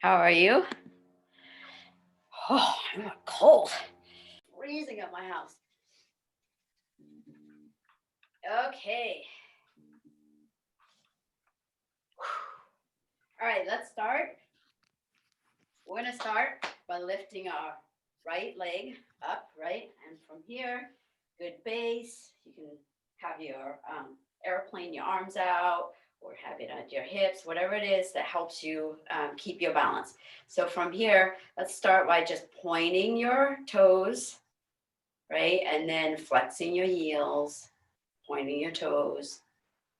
How are you? Oh, I'm cold. Freezing at my house. Okay. All right, let's start. We're going to start by lifting our right leg up, right? And from here, good base. You can have your airplane, your arms out, or have it at your hips, whatever it is that helps you keep your balance. So from here, let's start by just pointing your toes, right? And then flexing your heels, pointing your toes,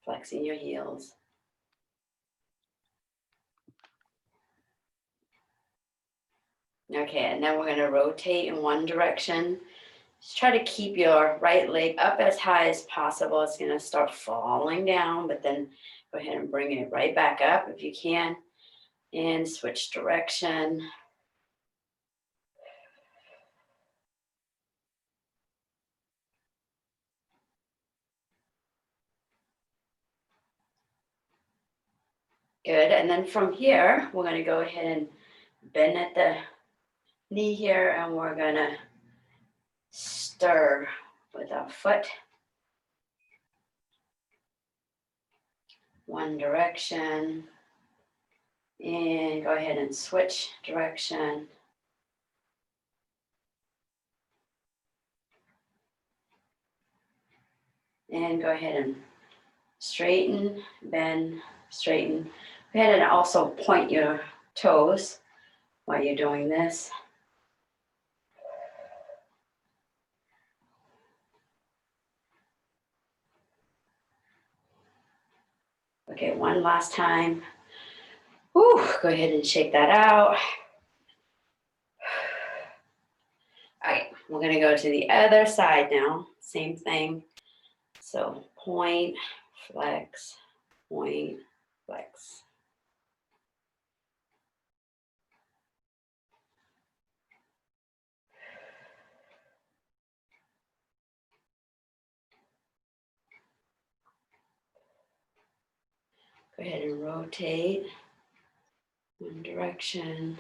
flexing your heels. Okay, and then we're going to rotate in one direction. Just try to keep your right leg up as high as possible. It's going to start falling down, but then go ahead and bring it right back up if you can. And switch direction. Good. And then from here, we're going to go ahead and bend at the knee here, and we're going to stir with our foot. One direction. And go ahead and switch direction. And go ahead and straighten, bend, straighten. Go ahead and also point your toes while you're doing this. Okay, one last time. Whew, go ahead and shake that out. All right, we're gonna go to the other side now. Same thing. So point, flex, point, flex. Go ahead and rotate one direction.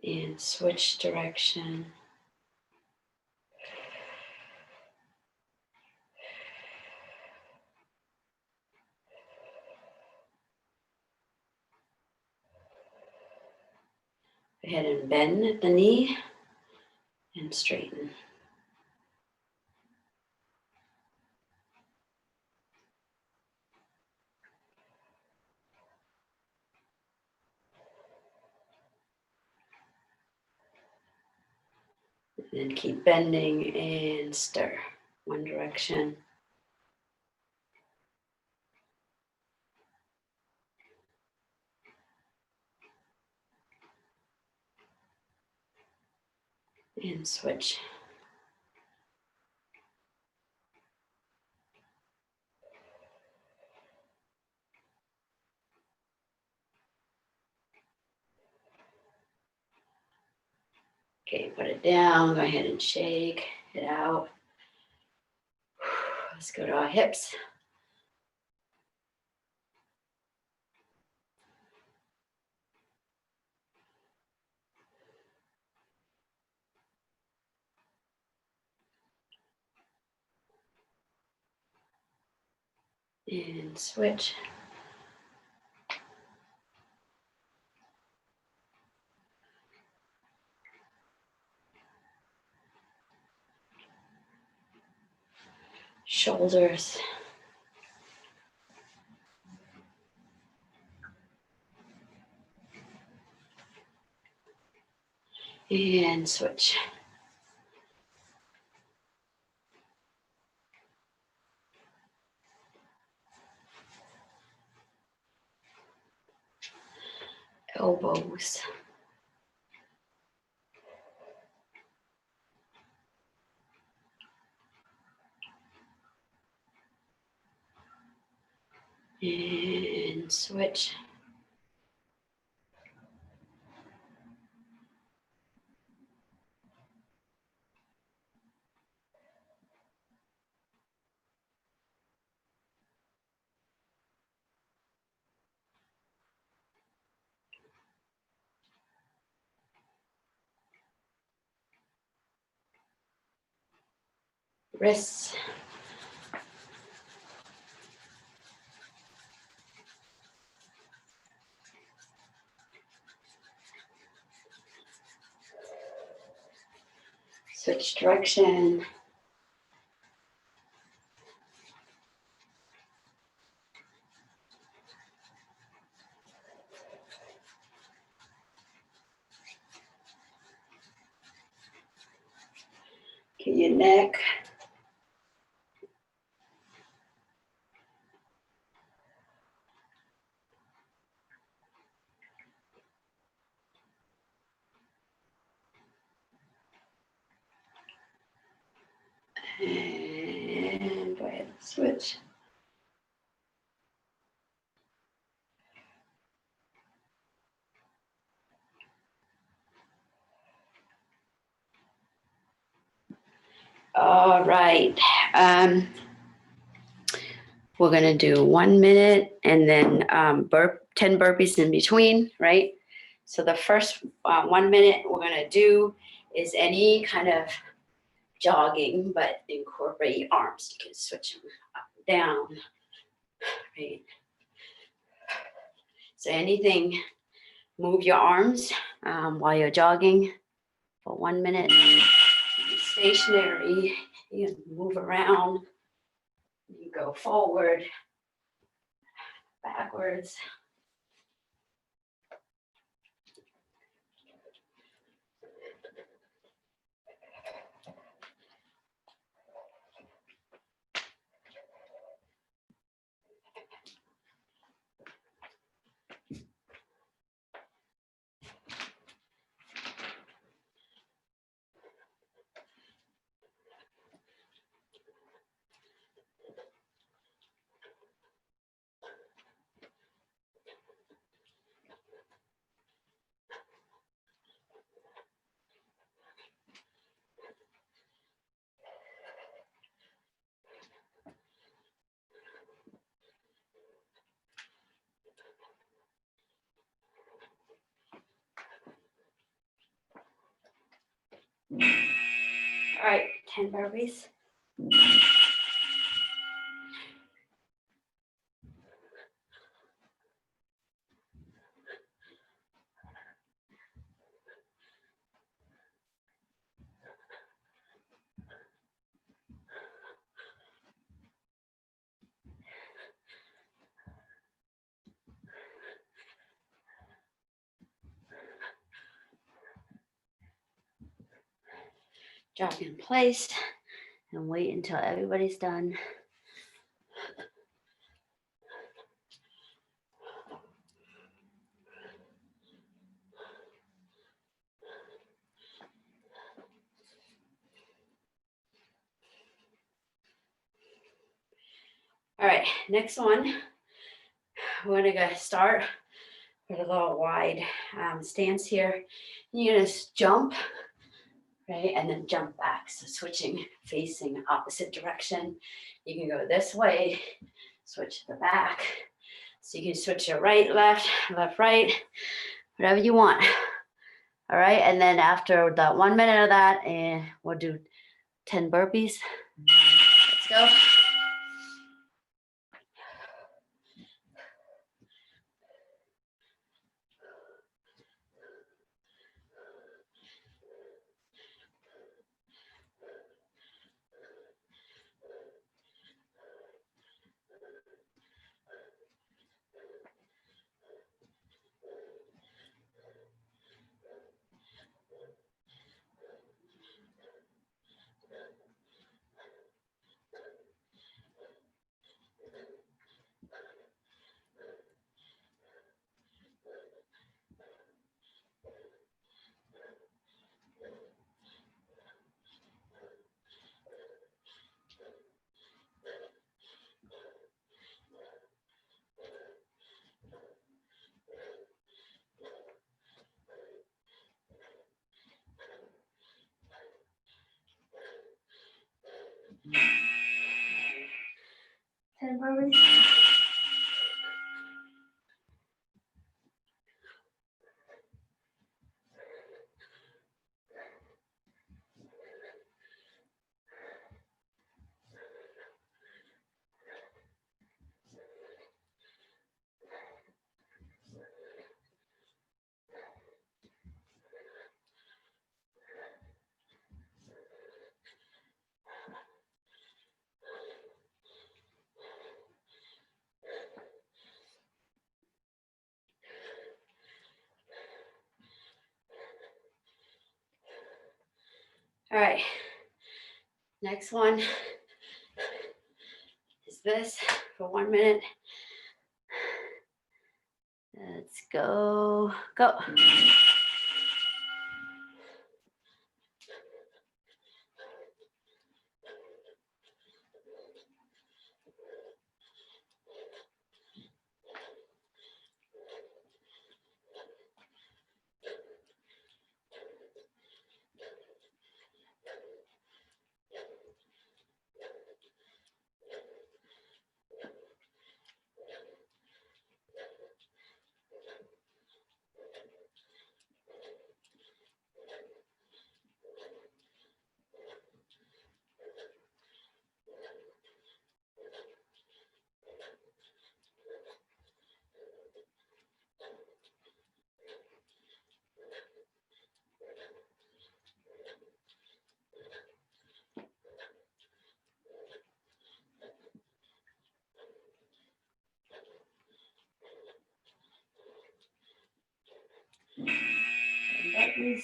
And switch direction. Go ahead and bend at the knee and straighten. And keep bending and stir. One direction. And switch. Okay, put it down. Go ahead and shake it out. Let's go to our hips. And switch. Shoulders. And switch. Elbows. And switch. wrists. Switch direction. Get your neck. And go ahead and switch. All right. We're gonna do 1 minute and then 10 burpees in between, right? So the first 1 minute we're gonna do is any kind of jogging, but incorporate your arms. You can switch them up and down, right? So anything, move your arms while you're jogging for 1 minute. Be stationary, you can move around, you go forward, backwards. All right, 10 burpees. Jog in place and wait until everybody's done. All right, next one. We're gonna start with a little wide stance here. You're gonna jump, right, and then jump back. So switching, facing opposite direction. You can go this way, switch to the back. So you can switch your right, left, left, right, whatever you want. All right, and then after that 1 minute of that, and we'll do 10 burpees. Let's go. All right, next one is this for 1 minute. Let's go. Buttons.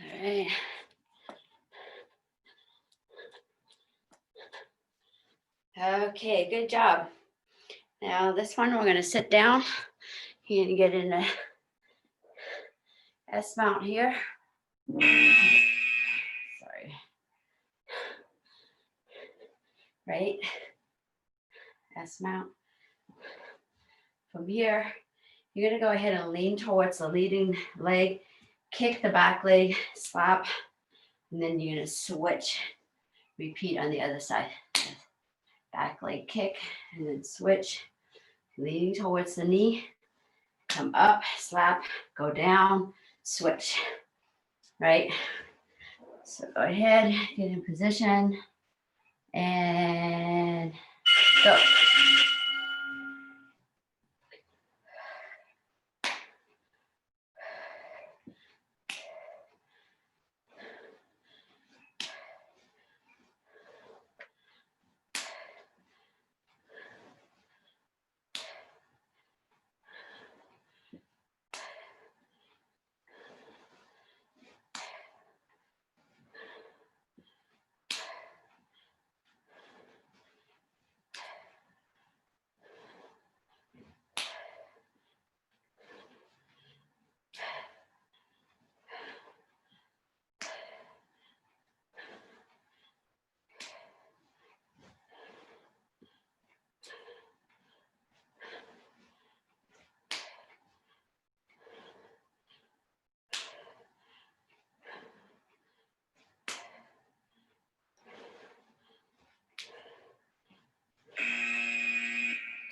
All right. Okay, good job. Now this one, we're gonna sit down. You're gonna get in a S mount here. Sorry. Right? S mount. From here, you're gonna go ahead and lean towards the leading leg, kick the back leg, slap, and then you're gonna switch. Repeat on the other side. Back leg kick, and then switch. Leaning towards the knee, come up, slap, go down, switch. Right? So go ahead, get in position, and go.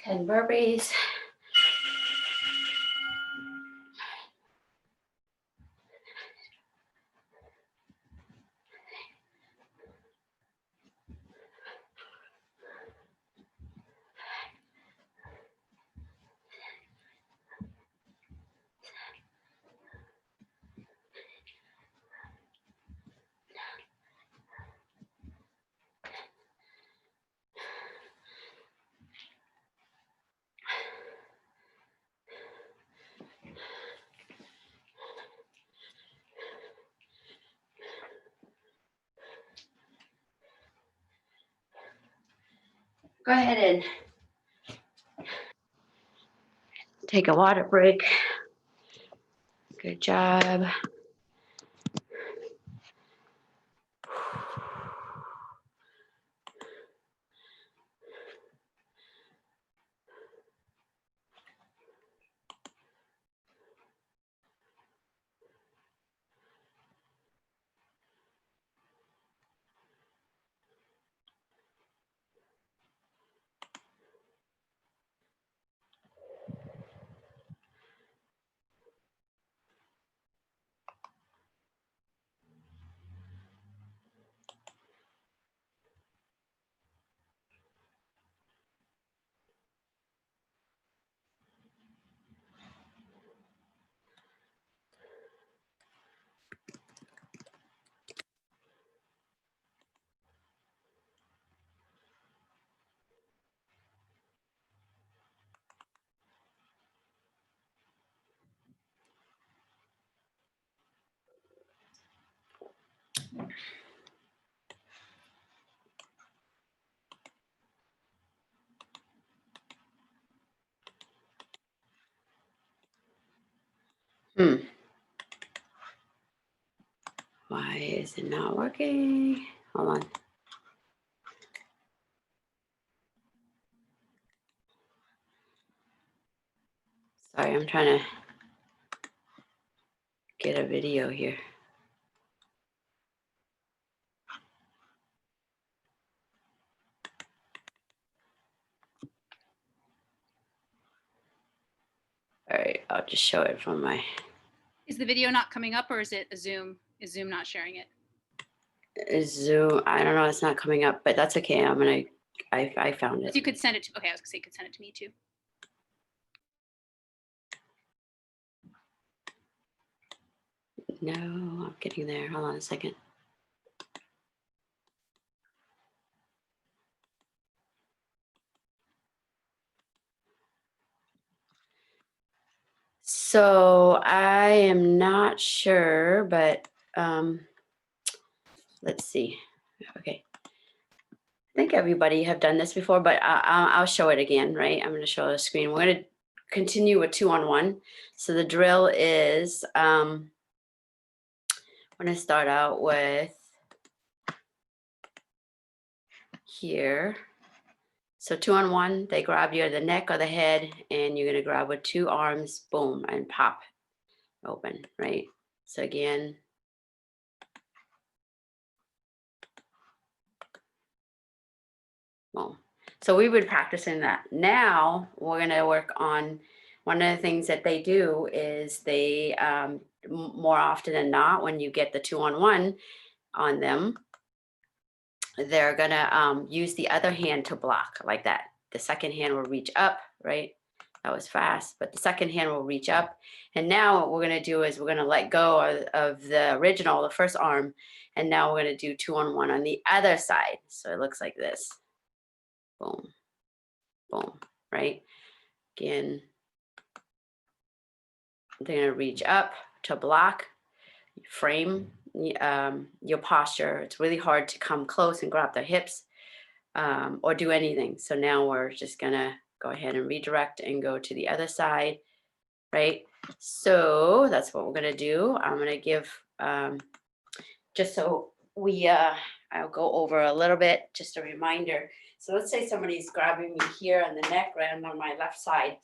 Ten burpees. Go ahead and take a water break. Good job. Why is it not working? Hold on. Sorry, I'm trying to get a video here. All right, I'll just show it from my. Is the video not coming up, or is it a Zoom? Is Zoom not sharing it? Zoom, I don't know, it's not coming up, but that's okay. I found it. You could send it to, okay, I was gonna say you could send it to me too. No, I'm getting there. Hold on a second. So I am not sure, but let's see. Okay. I think everybody have done this before, but I'll show it again, right? I'm going to show the screen. We're going to continue with 2-on-1. So the drill is, I'm going to start out with here. So 2-on-1, they grab you at the neck or the head, and you're going to grab with 2 arms, boom, and pop open, right? So again, boom. So we would practice in that. Now we're going to work on one of the things that they do is they more often than not, when you get the 2-on-1 on them, they're going to use the other hand to block like that. The second hand will reach up, right? That was fast, but the second hand will reach up. And now what we're going to do is we're going to let go of the original, the first arm. And now we're going to do 2-on-1 on the other side. So it looks like this. Boom, boom, right? Again, they're going to reach up to block, frame your posture. It's really hard to come close and grab their hips or do anything. So now we're just going to go ahead and redirect and go to the other side, right? So that's what we're going to do. I'm going to give, just so we, I'll go over a little bit, just a reminder. So let's say somebody's grabbing me here on the neck, right on my left side.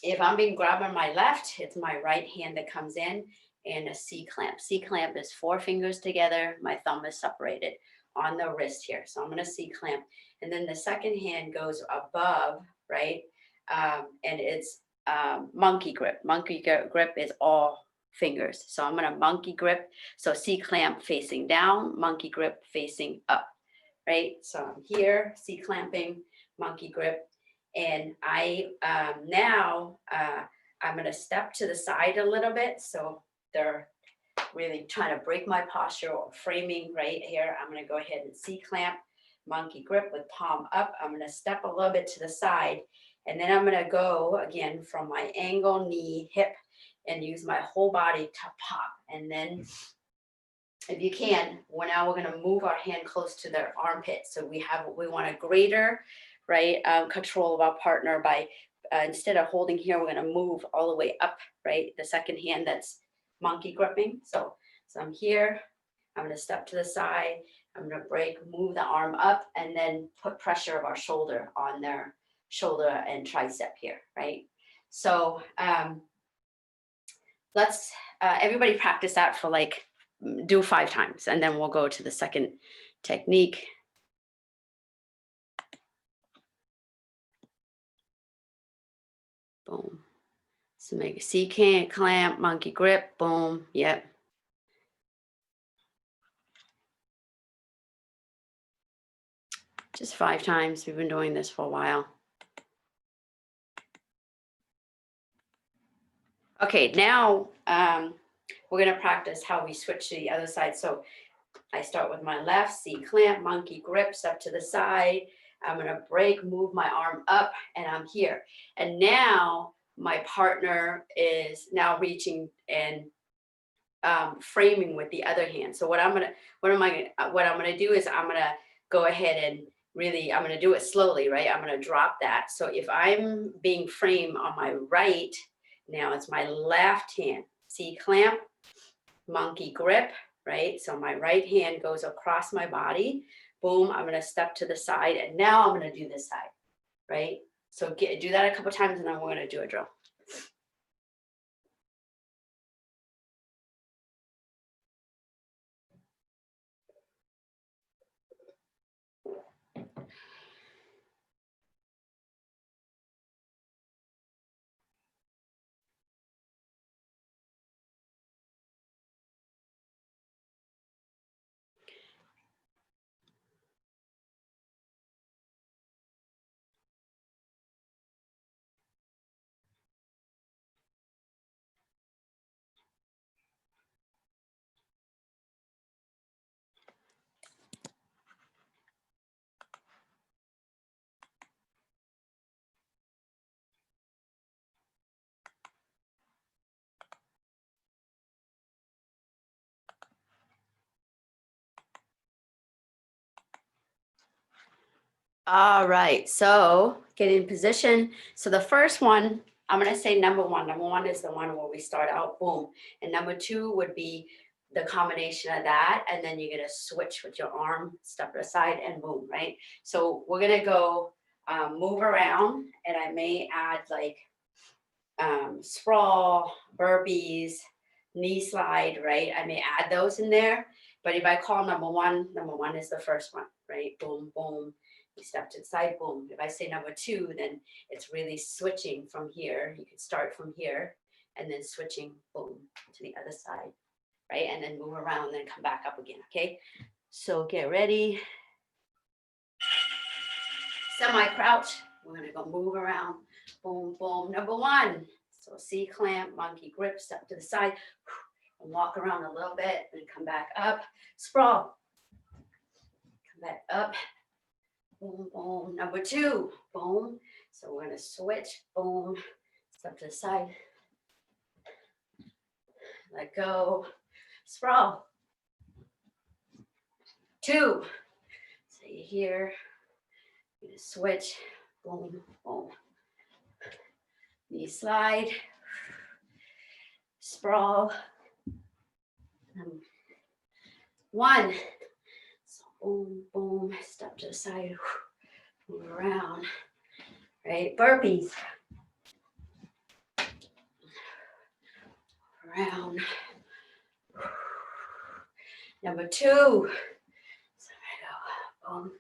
If I'm being grabbed on my left, it's my right hand that comes in and a C-clamp. C-clamp is 4 fingers together. My thumb is separated on the wrist here. So I'm going to C-clamp. And then the second hand goes above, right? And it's monkey grip. Monkey grip is all fingers. So I'm going to monkey grip. So C-clamp facing down, monkey grip facing up, right? So I'm here, C-clamping, monkey grip. And I now I'm going to step to the side a little bit. So they're really trying to break my posture or framing right here. I'm going to go ahead and C-clamp, monkey grip with palm up. I'm going to step a little bit to the side. And then I'm going to go again from my angle, knee, hip, and use my whole body to pop. And then if you can, now we're going to move our hand close to their armpit. So we want a greater, right, control of our partner by instead of holding here, we're going to move all the way up, right? The second hand that's monkey gripping. So I'm here. I'm going to step to the side. I'm going to break, move the arm up, and then put pressure of our shoulder on their shoulder and tricep here, right? So let's everybody practice that for like do 5 times, and then we'll go to the second technique. Boom. So make a C-clamp, monkey grip, boom, yep. Just 5 times. We've been doing this for a while. Okay, now we're going to practice how we switch to the other side. So I start with my left, C-clamp, monkey grip, step to the side. I'm going to break, move my arm up, and I'm here. And now my partner is now reaching and framing with the other hand. So what I'm gonna do is I'm gonna go ahead and really, I'm gonna do it slowly, right? I'm gonna drop that. So if I'm being framed on my right, now it's my left hand. See, clamp, monkey grip, right? So my right hand goes across my body. Boom, I'm gonna step to the side, and now I'm gonna do this side, right? So do that a couple times, and then we're gonna do a drill. All right, so get in position. So the first one, I'm gonna say number one. Number one is the one where we start out, boom. And number two would be the combination of that, and then you're gonna switch with your arm, step aside, and boom, right? So we're gonna go move around, and I may add like sprawl, burpees, knee slide, right? I may add those in there, but if I call number one is the first one, right? Boom, boom. You step to the side, boom. If I say number two, then it's really switching from here. You can start from here and then switching, boom, to the other side, right? And then move around, then come back up again, okay? So get ready. Semi-crouch. We're gonna go move around, boom, boom. Number one. So C clamp, monkey grip, step to the side, and walk around a little bit, and come back up. Sprawl. Come back up. Boom, boom. Number two, boom. So we're gonna switch, boom, step to the side, let go, sprawl. Two. So you're here, you're gonna switch, boom, boom. Knee slide, sprawl. One. So boom, boom, step to the side, move around, right? Burpees. Around. Number two. So I go, boom.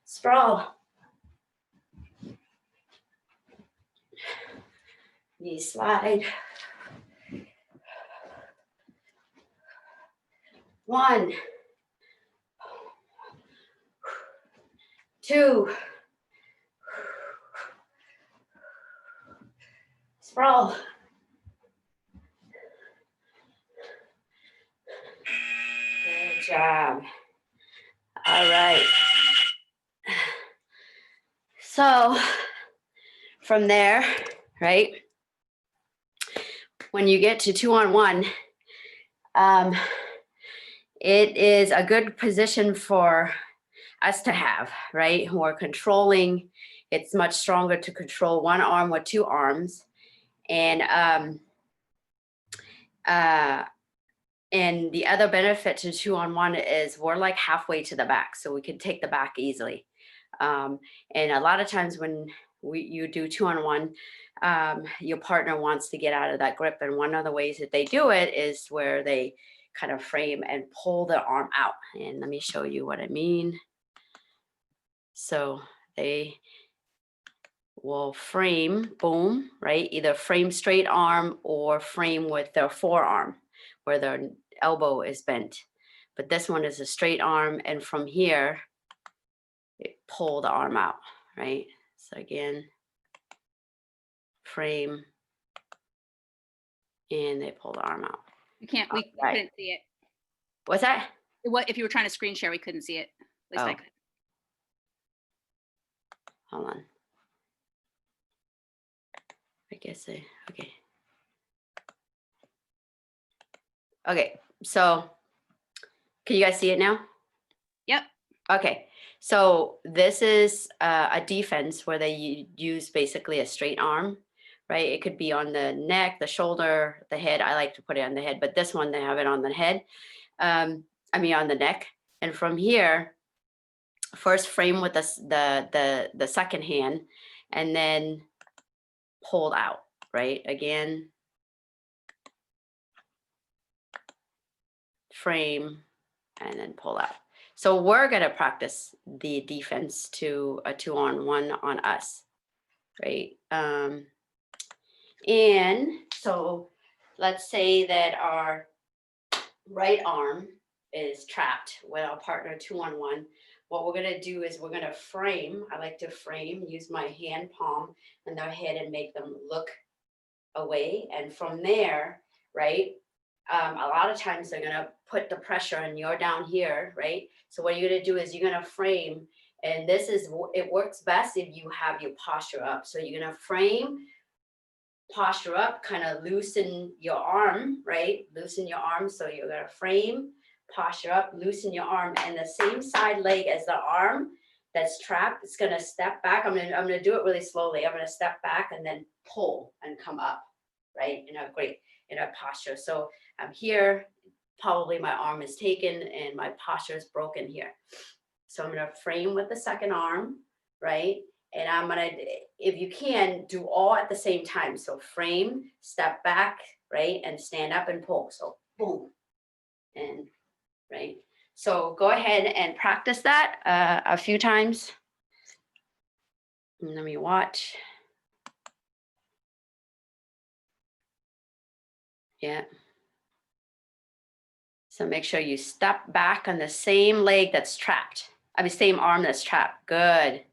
Sprawl. Knee slide. One. Two. Sprawl. Good job. All right. So from there, right, when you get to 2-on-1, it is a good position for us to have, right? Who are controlling. It's much stronger to control one arm with two arms. And the other benefit to 2-on-1 is we're like halfway to the back, so we can take the back easily. And a lot of times when you do 2-on-1, your partner wants to get out of that grip. And one of the ways that they do it is where they kind of frame and pull the arm out. And let me show you what I mean. So they will frame, boom, right? Either frame straight arm or frame with their forearm where their elbow is bent. But this one is a straight arm, and from here, it pull the arm out, right? So again, frame, and they pull the arm out. We can't, we Right. couldn't see it. What's that? What, if you were trying to screen share, we couldn't see it. At least I Oh. could. Hold on. guess okay. Okay, so can you guys see it now? Yep. Okay, so this is a defense where they use basically a straight arm, right? It could be on the neck, the shoulder, the head. I like to put it on the head, but this one they have it on the head. On the neck. And from here, first frame with the second hand, and then pulled out, right? Again, frame, and then pull out. So we're gonna practice the defense to a 2-on-1 on us, right? And so let's say that our right arm is trapped with our partner 2-on-1. What we're gonna do is we're gonna frame. I like to frame, use my hand palm and their head and make them look away. And from there, right? A lot of times they're gonna put the pressure and you're down here, right? So what you're gonna do is you're gonna frame, and this is, it works best if you have your posture up. So you're gonna frame, posture up, kind of loosen your arm, right? Loosen your arm. So you're gonna frame, posture up, loosen your arm, and the same side leg as the arm that's trapped, it's gonna step back. I'm gonna do it really slowly. I'm gonna step back and then pull and come up, right? In a posture. So I'm here, probably my arm is taken and my posture is broken here. So I'm gonna frame with the second arm, right? And I'm gonna, if you can, do all at the same time. So frame, step back, right? And stand up and pull. So boom, and right? So go ahead and practice that a few times. And let me watch. Yeah. So make sure you step back on the same leg that's trapped. I mean, same arm that's trapped. Good.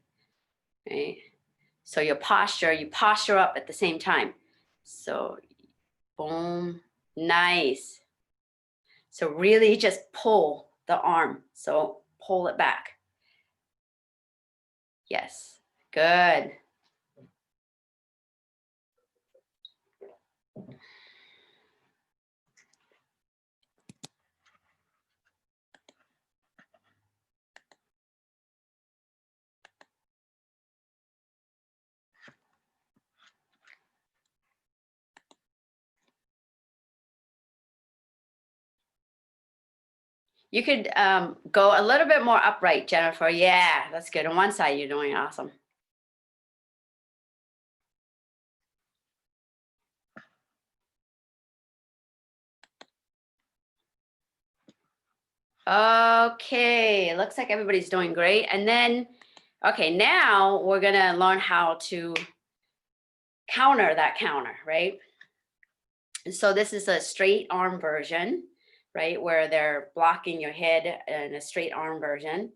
Right. So you posture up at the same time. So boom, nice. So really just pull the arm. So pull it back. Yes, good. You could go a little bit more upright, Jennifer. Yeah, that's good. On one side, you're doing awesome. Okay, looks like everybody's doing great. And then, okay, now we're gonna learn how to counter that counter, right? And so this is a straight arm version, right? Where they're blocking your head in a straight arm version.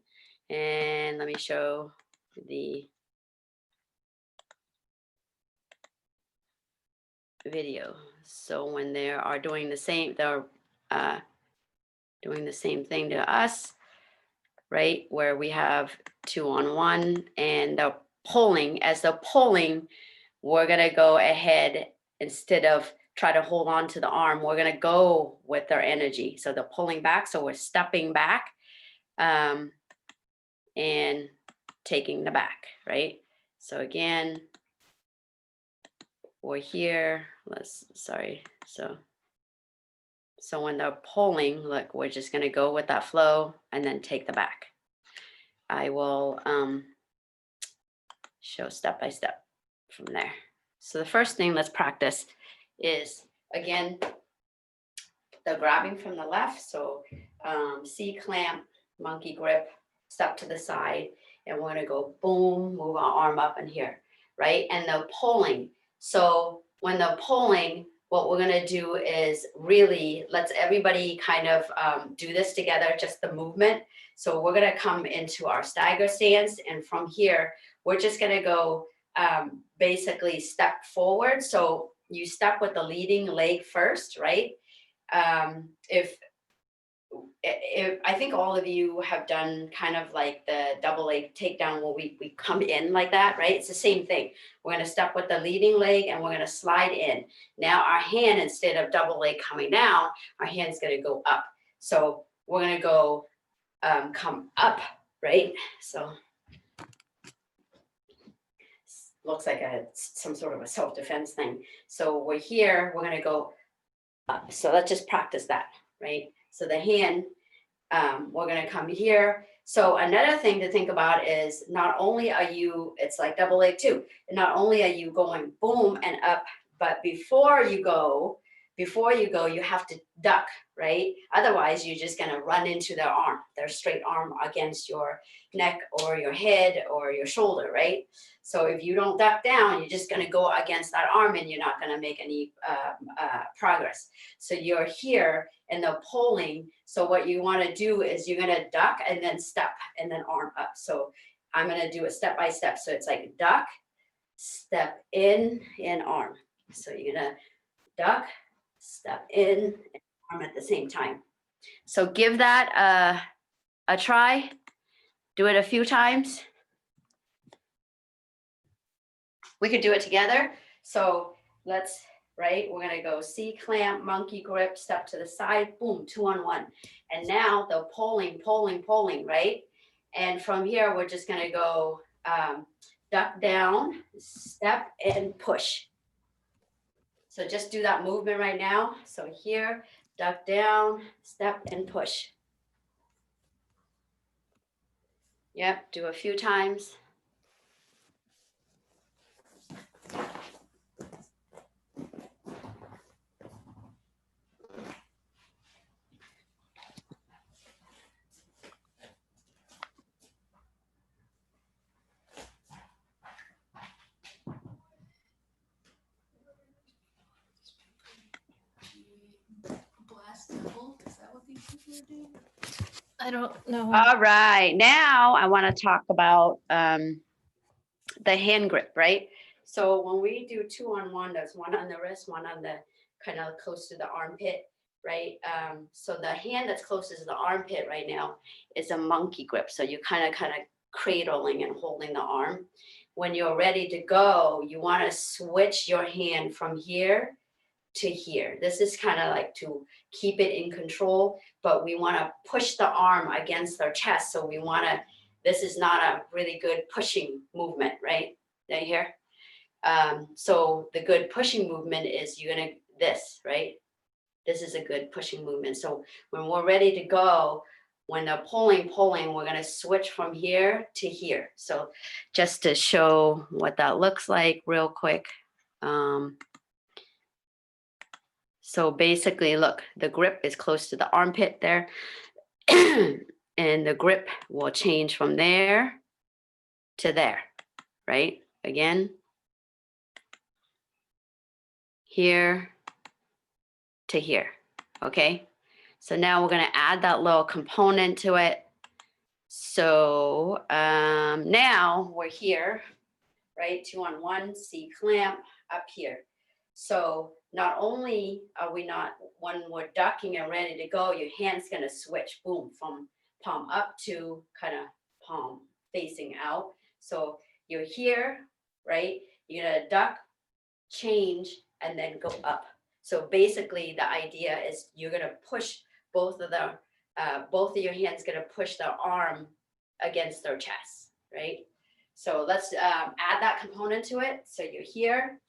And let me show the video. So when they are doing the same, they're doing the same thing to us, right? Where we have 2-on-1 and they're pulling. As they're pulling, we're gonna go ahead, instead of try to hold on to the arm, we're gonna go with their energy. So they're pulling back, so we're stepping back and taking the back, right? So again, we're here, so when they're pulling, look, we're just gonna go with that flow and then take the back. I will show step by step from there. So the first thing let's practice is, again, the grabbing from the left. So C clamp, monkey grip, step to the side, and we're gonna go boom, move our arm up in here, right? And the pulling. So when they're pulling, what we're gonna do is really, let's everybody kind of do this together, just the movement. So we're gonna come into our stagger stance, and from here, we're just gonna go basically step forward. So you step with the leading leg first, right? If I think all of you have done kind of like the double leg takedown where we come in like that, right? It's the same thing. We're gonna step with the leading leg and we're gonna slide in. Now our hand, instead of double leg coming down, our hand's gonna go up. So we're gonna go come up, right? So looks like some sort of a self-defense thing. So we're here, we're gonna go up. So let's just practice that, right? So the hand, we're gonna come here. So another thing to think about is not only are you, it's like double leg too, not only are you going boom and up, but before you go, you have to duck, right? Otherwise, you're just gonna run into their arm, their straight arm against your neck or your head or your shoulder, right? So if you don't duck down, you're just gonna go against that arm and you're not gonna make any progress. So you're here and they're pulling. So what you wanna do is you're gonna duck and then step and then arm up. So I'm gonna do it step by step. So it's like duck, step in, and arm. So you're gonna duck, step in, and arm at the same time. So give that a try. Do it a few times. We could do it together. So let's, right, we're gonna go C clamp, monkey grip, step to the side, boom, 2 on 1. And now the pulling, right? And from here, we're just gonna go duck down, step and push. So just do that movement right now. So here, duck down, step and push. Yep, do a few times. I don't know. All right, now I want to talk about the hand grip, right? So when we do 2 on 1, there's one on the wrist, one on the kind of close to the armpit, right? So the hand that's closest to the armpit right now is a monkey grip. So you kind of cradling and holding the arm. When you're ready to go, you want to switch your hand from here to here. This is kind of like to keep it in control, but we want to push the arm against our chest. So we want to, this is not a really good pushing movement, right? Right here. So the good pushing movement is you're gonna, this, right? This is a good pushing movement. So when we're ready to go, when they're pulling, we're gonna switch from here to here. So just to show what that looks like real quick. So basically, look, the grip is close to the armpit there. And the grip will change from there to there, right? Again, here to here, okay? So now we're gonna add that little component to it. So now we're here, right? 2 on 1, C clamp up here. So not only are we not, when we're ducking and ready to go, your hand's gonna switch, boom, from palm up to kind of palm facing out. So you're here, right? You're gonna duck, change, and then go up. So basically the idea is you're gonna push both of your hands gonna push the arm against their chest, right? So let's add that component to it. So you're here,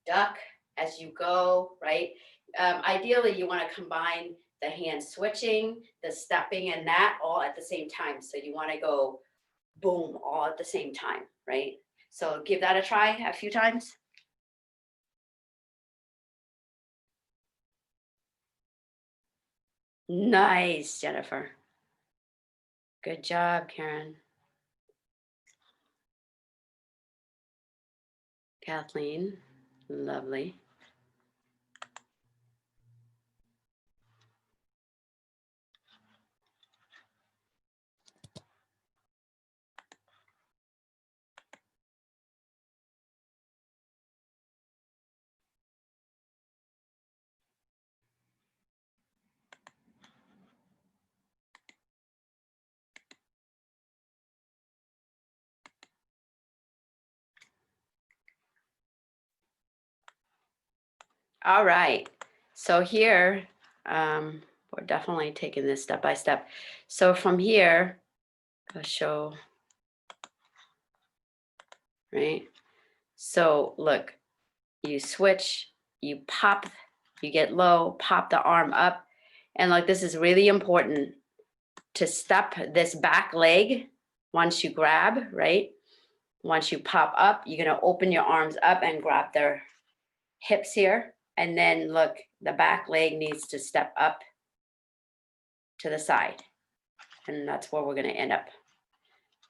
duck as you go, right? Ideally, you want to combine the hand switching, the stepping, and that all at the same time. So you want to go boom all at the same time, right? So give that a try a few times. Nice, Jennifer. Good job, Karen. Kathleen, lovely. All right. So here, we're definitely taking this step by step. So from here, I'll show, right? So look, you switch, you pop, you get low, pop the arm up. And like, this is really important to step this back leg once you grab, right? Once you pop up, you're gonna open your arms up and grab their hips here. And then look, the back leg needs to step up to the side. And that's where we're gonna end up.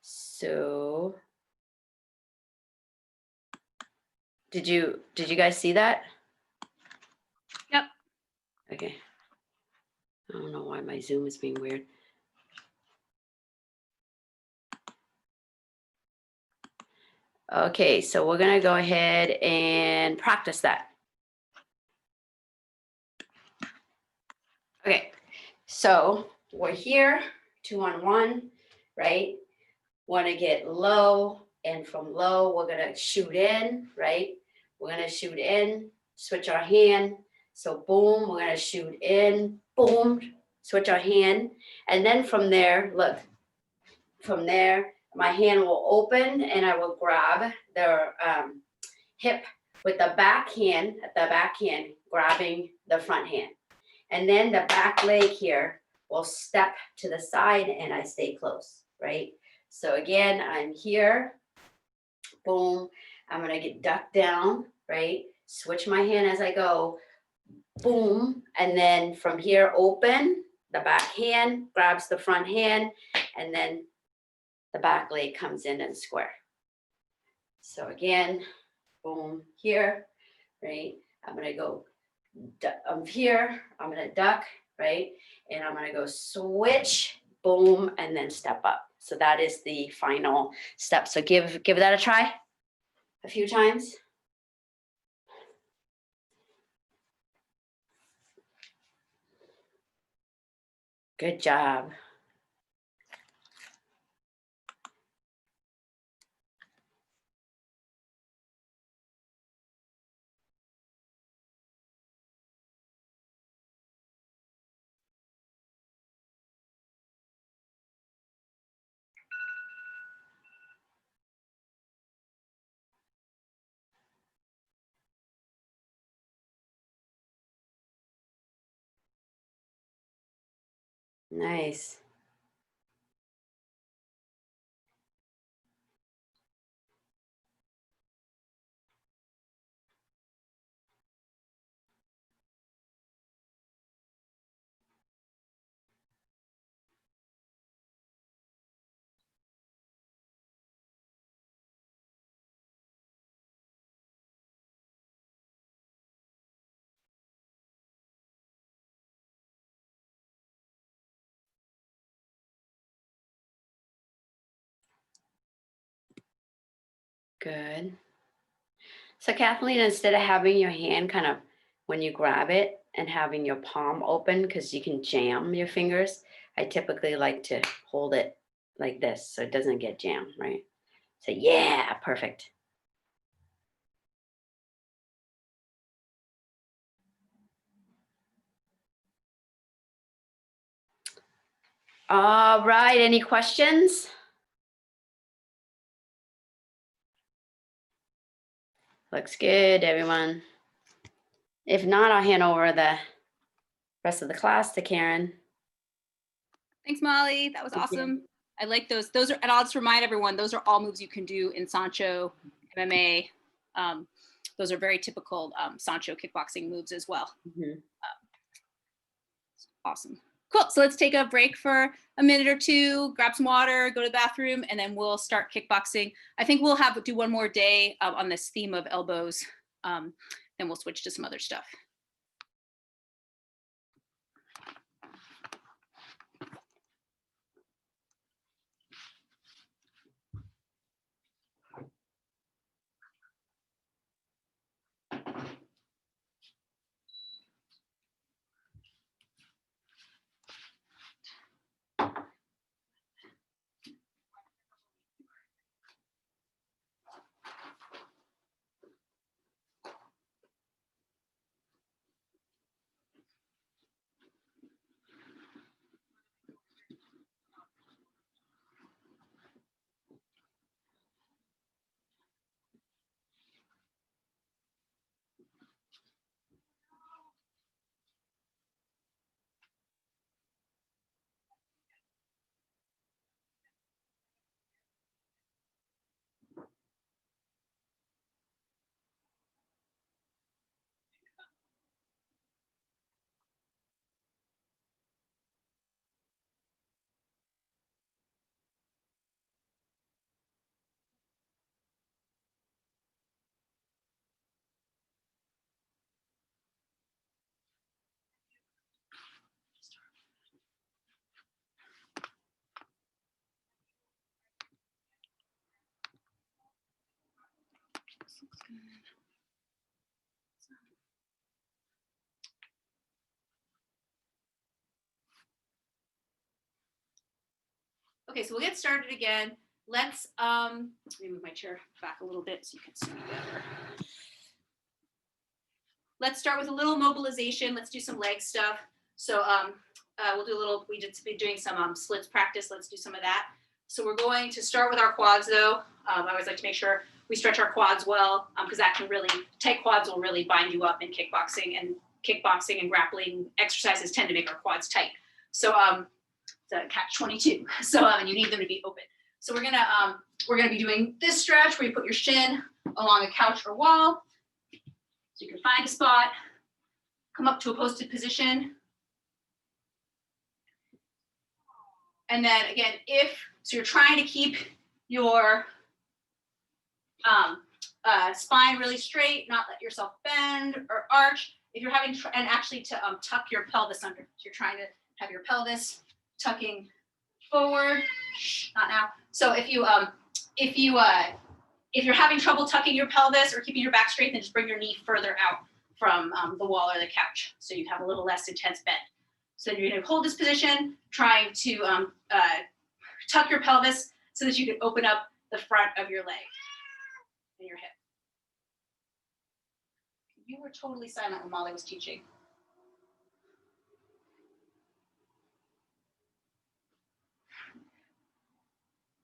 So, did you guys see that? Yep. Okay. I don't know why my Zoom is being weird. Okay, so we're gonna go ahead and practice that. Okay, so we're here, 2-on-1, right? Wanna get low, and from low, we're gonna shoot in, right? We're gonna shoot in, switch our hand. So boom, we're gonna shoot in, boom, switch our hand. And then from there, look, from there, my hand will open and I will grab the hip with the back hand, grabbing the front hand. And then the back leg here will step to the side and I stay close, right? So again, I'm here, boom, I'm gonna get ducked down, right? Switch my hand as I go, boom, and then from here, open, the back hand grabs the front hand, and then the back leg comes in and square. So again, boom, here, right? I'm gonna go, I'm here, I'm gonna duck, right? And I'm gonna go switch, boom, and then step up. So that is the final step. So give that a try a few times. Good job. Nice. Good. So Kathleen, instead of having your hand kind of, when you grab it and having your palm open, because you can jam your fingers, I typically like to hold it like this so it doesn't get jammed, right? So yeah, perfect. All right, any questions? Looks good, everyone. If not, I'll hand over the rest of the class to Karen. Thanks, Molly. That was Thank you. awesome. I like those. Those are, and I'll just remind everyone, those are all moves you can do in Sancho MMA. Those are very typical Sancho kickboxing moves as well. Mhm. Awesome. Cool. So let's take a break for a minute or two, grab some water, go to the bathroom, and then we'll start kickboxing. I think we'll do one more day on this theme of elbows. Then we'll switch to some other stuff. Okay, so we'll get started again. Let me move my chair back a little bit so you can see me better. Let's start with a little mobilization. Let's do some leg stuff. So we'll do a little, we just been doing some splits practice. Let's do some of that. So we're going to start with our quads though. I always like to make sure we stretch our quads well, because that can really, tight quads will really bind you up in kickboxing, and grappling exercises tend to make our quads tight. So it's a catch-22. So and you need them to be open. So we're gonna be doing this stretch where you put your shin along a couch or wall. So you can find a spot, come up to a posted position. And then again, so you're trying to keep your spine really straight, not let yourself bend or arch. If you're having, and actually to tuck your pelvis under. So you're trying to have your pelvis tucking forward. Not now. So if you're having trouble tucking your pelvis or keeping your back straight, then just bring your knee further out from the wall or the couch, so you have a little less intense bend. So you're going to hold this position, trying to tuck your pelvis so that you can open up the front of your leg and your hip. You were totally silent when Molly was teaching.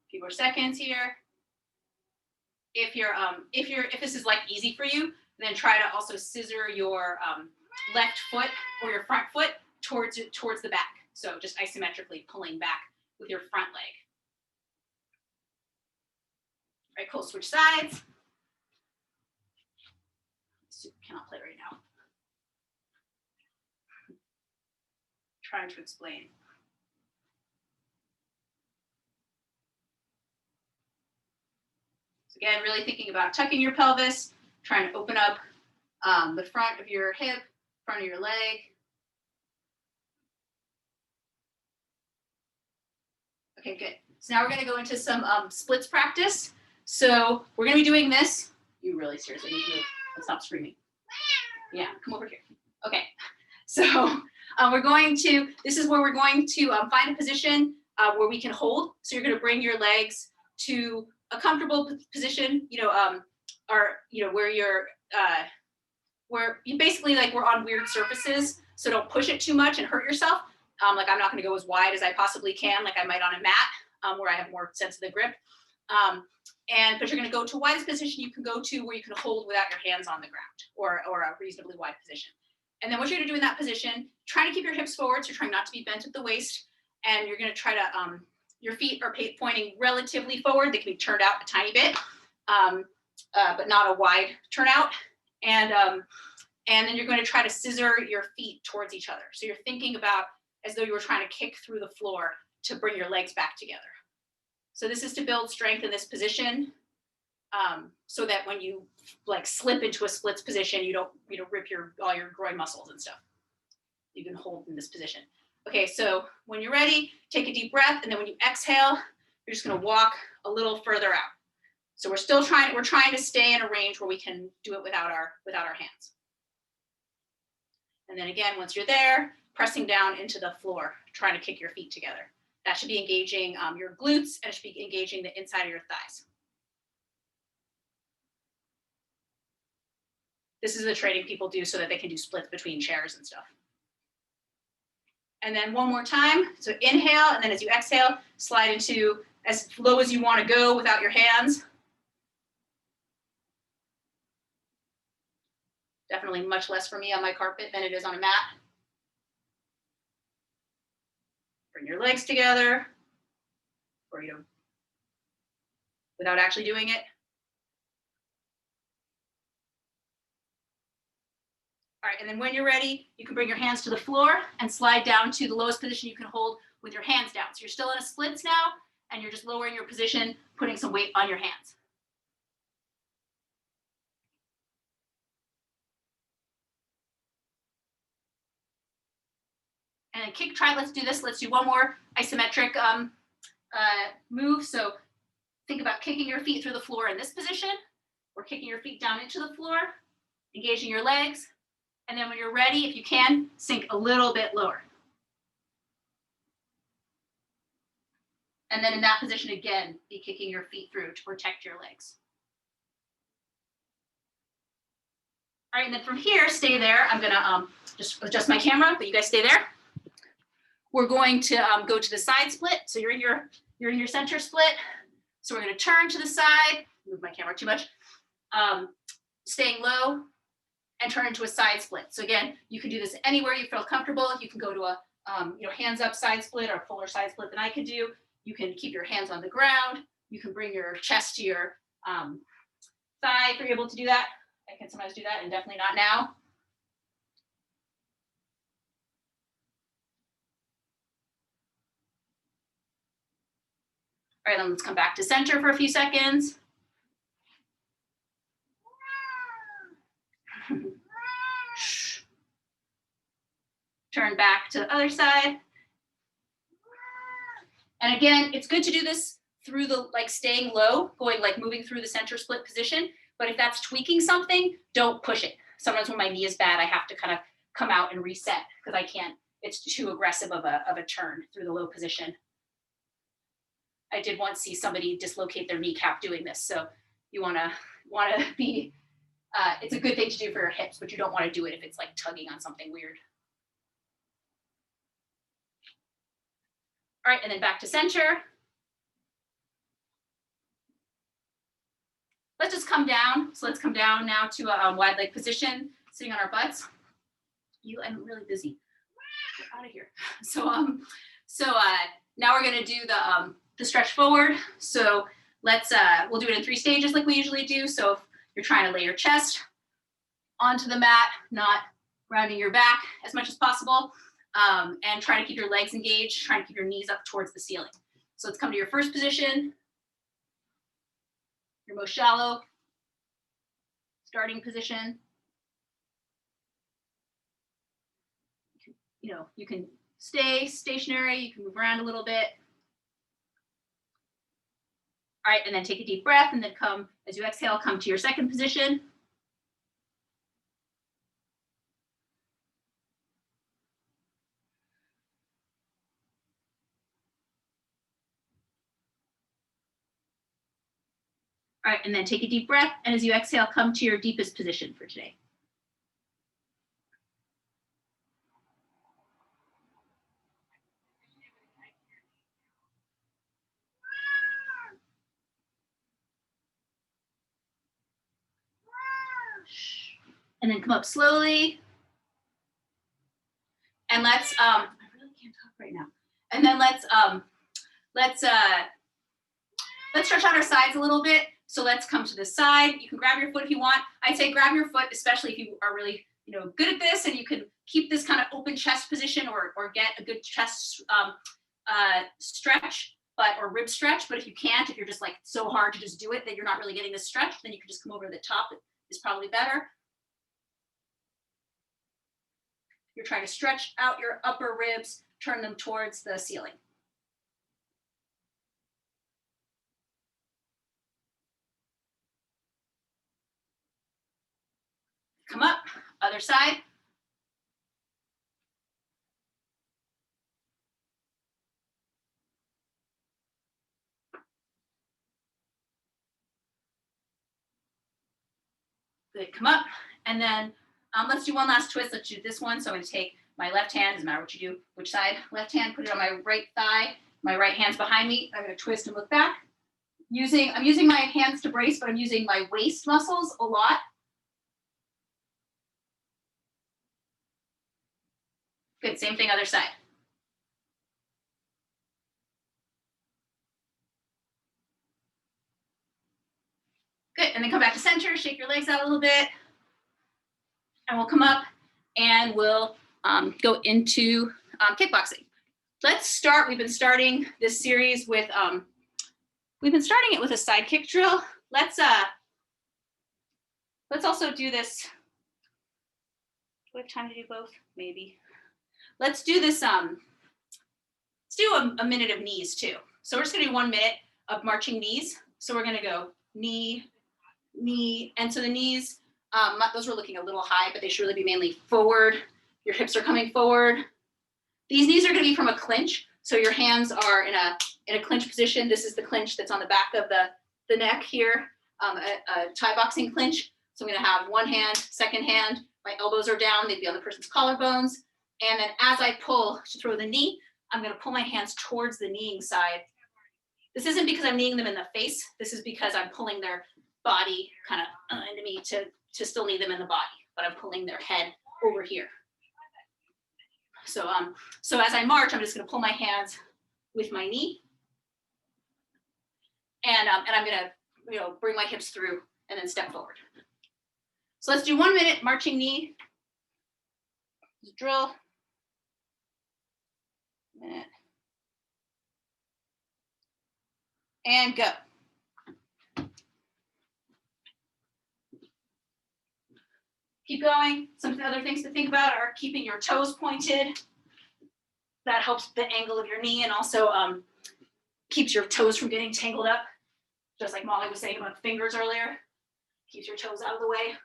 A few more seconds here. If this is like easy for you, then try to also scissor your left foot or your front foot towards the back. So just isometrically pulling back with your front leg. All right, cool. Switch sides. Cannot play right now. Trying to explain. So again, really thinking about tucking your pelvis, trying to open up the front of your hip, front of your leg. Okay, good. So now we're going to go into some splits practice. So we're going to be doing this. You really seriously need to move. Let's stop screaming. Yeah, come over here. Okay. So this is where we're going to find a position where we can hold. So you're going to bring your legs to a comfortable position, where where you basically, like, we're on weird surfaces. So don't push it too much and hurt yourself. Like, I'm not going to go as wide as I possibly can, like I might on a mat, where I have more sense of the grip. But you're going to go to widest position you can go to, where you can hold without your hands on the ground, or a reasonably wide position. And then what you're going to do in that position, trying to keep your hips forward, so you're trying not to be bent at the waist, and you're going to try to, your feet are pointing relatively forward. They can be turned out a tiny bit, but not a wide turnout. And then you're going to try to scissor your feet towards each other. So you're thinking about as though you were trying to kick through the floor to bring your legs back together. So this is to build strength in this position, so that when you slip into a splits position, you don't rip all your groin muscles and stuff. You can hold in this position. Okay, so when you're ready, take a deep breath, and then when you exhale, you're just going to walk a little further out. So we're trying to stay in a range where we can do it without our hands. And then again, once you're there, pressing down into the floor, trying to kick your feet together. That should be engaging your glutes, and it should be engaging the inside of your thighs. This is the training people do so that they can do splits between chairs and stuff. And then one more time. So inhale, and then as you exhale, slide into as low as you want to go without your hands. Definitely much less for me on my carpet than it is on a mat. Bring your legs together, or without actually doing it. All right, and then when you're ready, you can bring your hands to the floor and slide down to the lowest position you can hold with your hands down. So you're still in a splits now, and you're just lowering your position, putting some weight on your hands. And then kick, let's do this. Let's do one more isometric move. So think about kicking your feet through the floor in this position, or kicking your feet down into the floor, engaging your legs. And then when you're ready, if you can, sink a little bit lower. And then in that position again, be kicking your feet through to protect your legs. All right, and then from here, stay there. I'm gonna just adjust my camera, but you guys stay there. We're going to go to the side split. So you're in your center split. So we're gonna turn to the side, move my camera too much, staying low and turn into a side split. So again, you can do this anywhere you feel comfortable. You can go to a hands up side split or a fuller side split than I could do. You can keep your hands on the ground. You can bring your chest to your thigh if you're able to do that. I can sometimes do that and definitely not now. All right, then let's come back to center for a few seconds. Turn back to the other side. And again, it's good to do this through the, staying low, moving through the center split position. But if that's tweaking something, don't push it. Sometimes when my knee is bad, I have to kind of come out and reset because I can't, it's too aggressive of a turn through the low position. I did once see somebody dislocate their kneecap doing this. So you wanna be, it's a good thing to do for your hips, but you don't wanna do it if it's like tugging on something weird. All right, and then back to center. Let's just come down. So let's come down now to a wide leg position, sitting on our butts. I'm really busy. Get out of here. So now we're gonna do the stretch forward. So we'll do it in 3 stages like we usually do. So if you're trying to lay your chest onto the mat, not rounding your back as much as possible, and try to keep your legs engaged, trying to keep your knees up towards the ceiling. So let's come to your first position, your most shallow starting position. You can stay stationary, you can move around a little bit. All right, and then take a deep breath and then as you exhale, come to your second position. All right, and then take a deep breath, and as you exhale, come to your deepest position for today. And then come up slowly. And let's, I really can't talk right now. And then let's stretch out our sides a little bit. So let's come to the side. You can grab your foot if you want. I'd say grab your foot, especially if you are really good at this and you can keep this kind of open chest position or get a good chest stretch, or rib stretch. But if you can't, if you're just like so hard to just do it that you're not really getting this stretch, then you can just come over to the top. Is probably better. You're trying to stretch out your upper ribs, turn them towards the ceiling. Come up, other side. Good, come up. And then let's do one last twist. Let's do this one. So I'm gonna take my left hand, doesn't matter what you do, which side, left hand, put it on my right thigh. My right hand's behind me. I'm gonna twist and look back. I'm using my hands to brace, but I'm using my waist muscles a lot. Good, same thing, other side. Good, and then come back to center, shake your legs out a little bit. And we'll come up and we'll go into kickboxing. Let's start, we've been starting this series with, we've been starting it with a side kick drill. Let's also do this. Do we have time to do both? Maybe. Let's do this, let's do a minute of knees too. So we're just gonna do 1 minute of marching knees. So we're gonna go knee, knee. And so the knees, those were looking a little high, but they should really be mainly forward. Your hips are coming forward. These knees are going to be from a clinch. So your hands are in a clinch position. This is the clinch that's on the back of the neck here, a Thai boxing clinch. So I'm going to have one hand, second hand, my elbows are down, they'd be on the person's collarbones. And then as I pull to throw the knee, I'm going to pull my hands towards the kneeing side. This isn't because I'm kneeing them in the face. This is because I'm pulling their body kind of into me to still knee them in the body, but I'm pulling their head over here. So, so as I march, I'm just going to pull my hands with my knee, and I'm going to bring my hips through and then step forward. So let's do 1 minute marching knee. Just drill. Minute. And go. Keep going. Some of the other things to think about are keeping your toes pointed. That helps the angle of your knee and also keeps your toes from getting tangled up. Just like Molly was saying about the fingers earlier. Keeps your toes out of the way.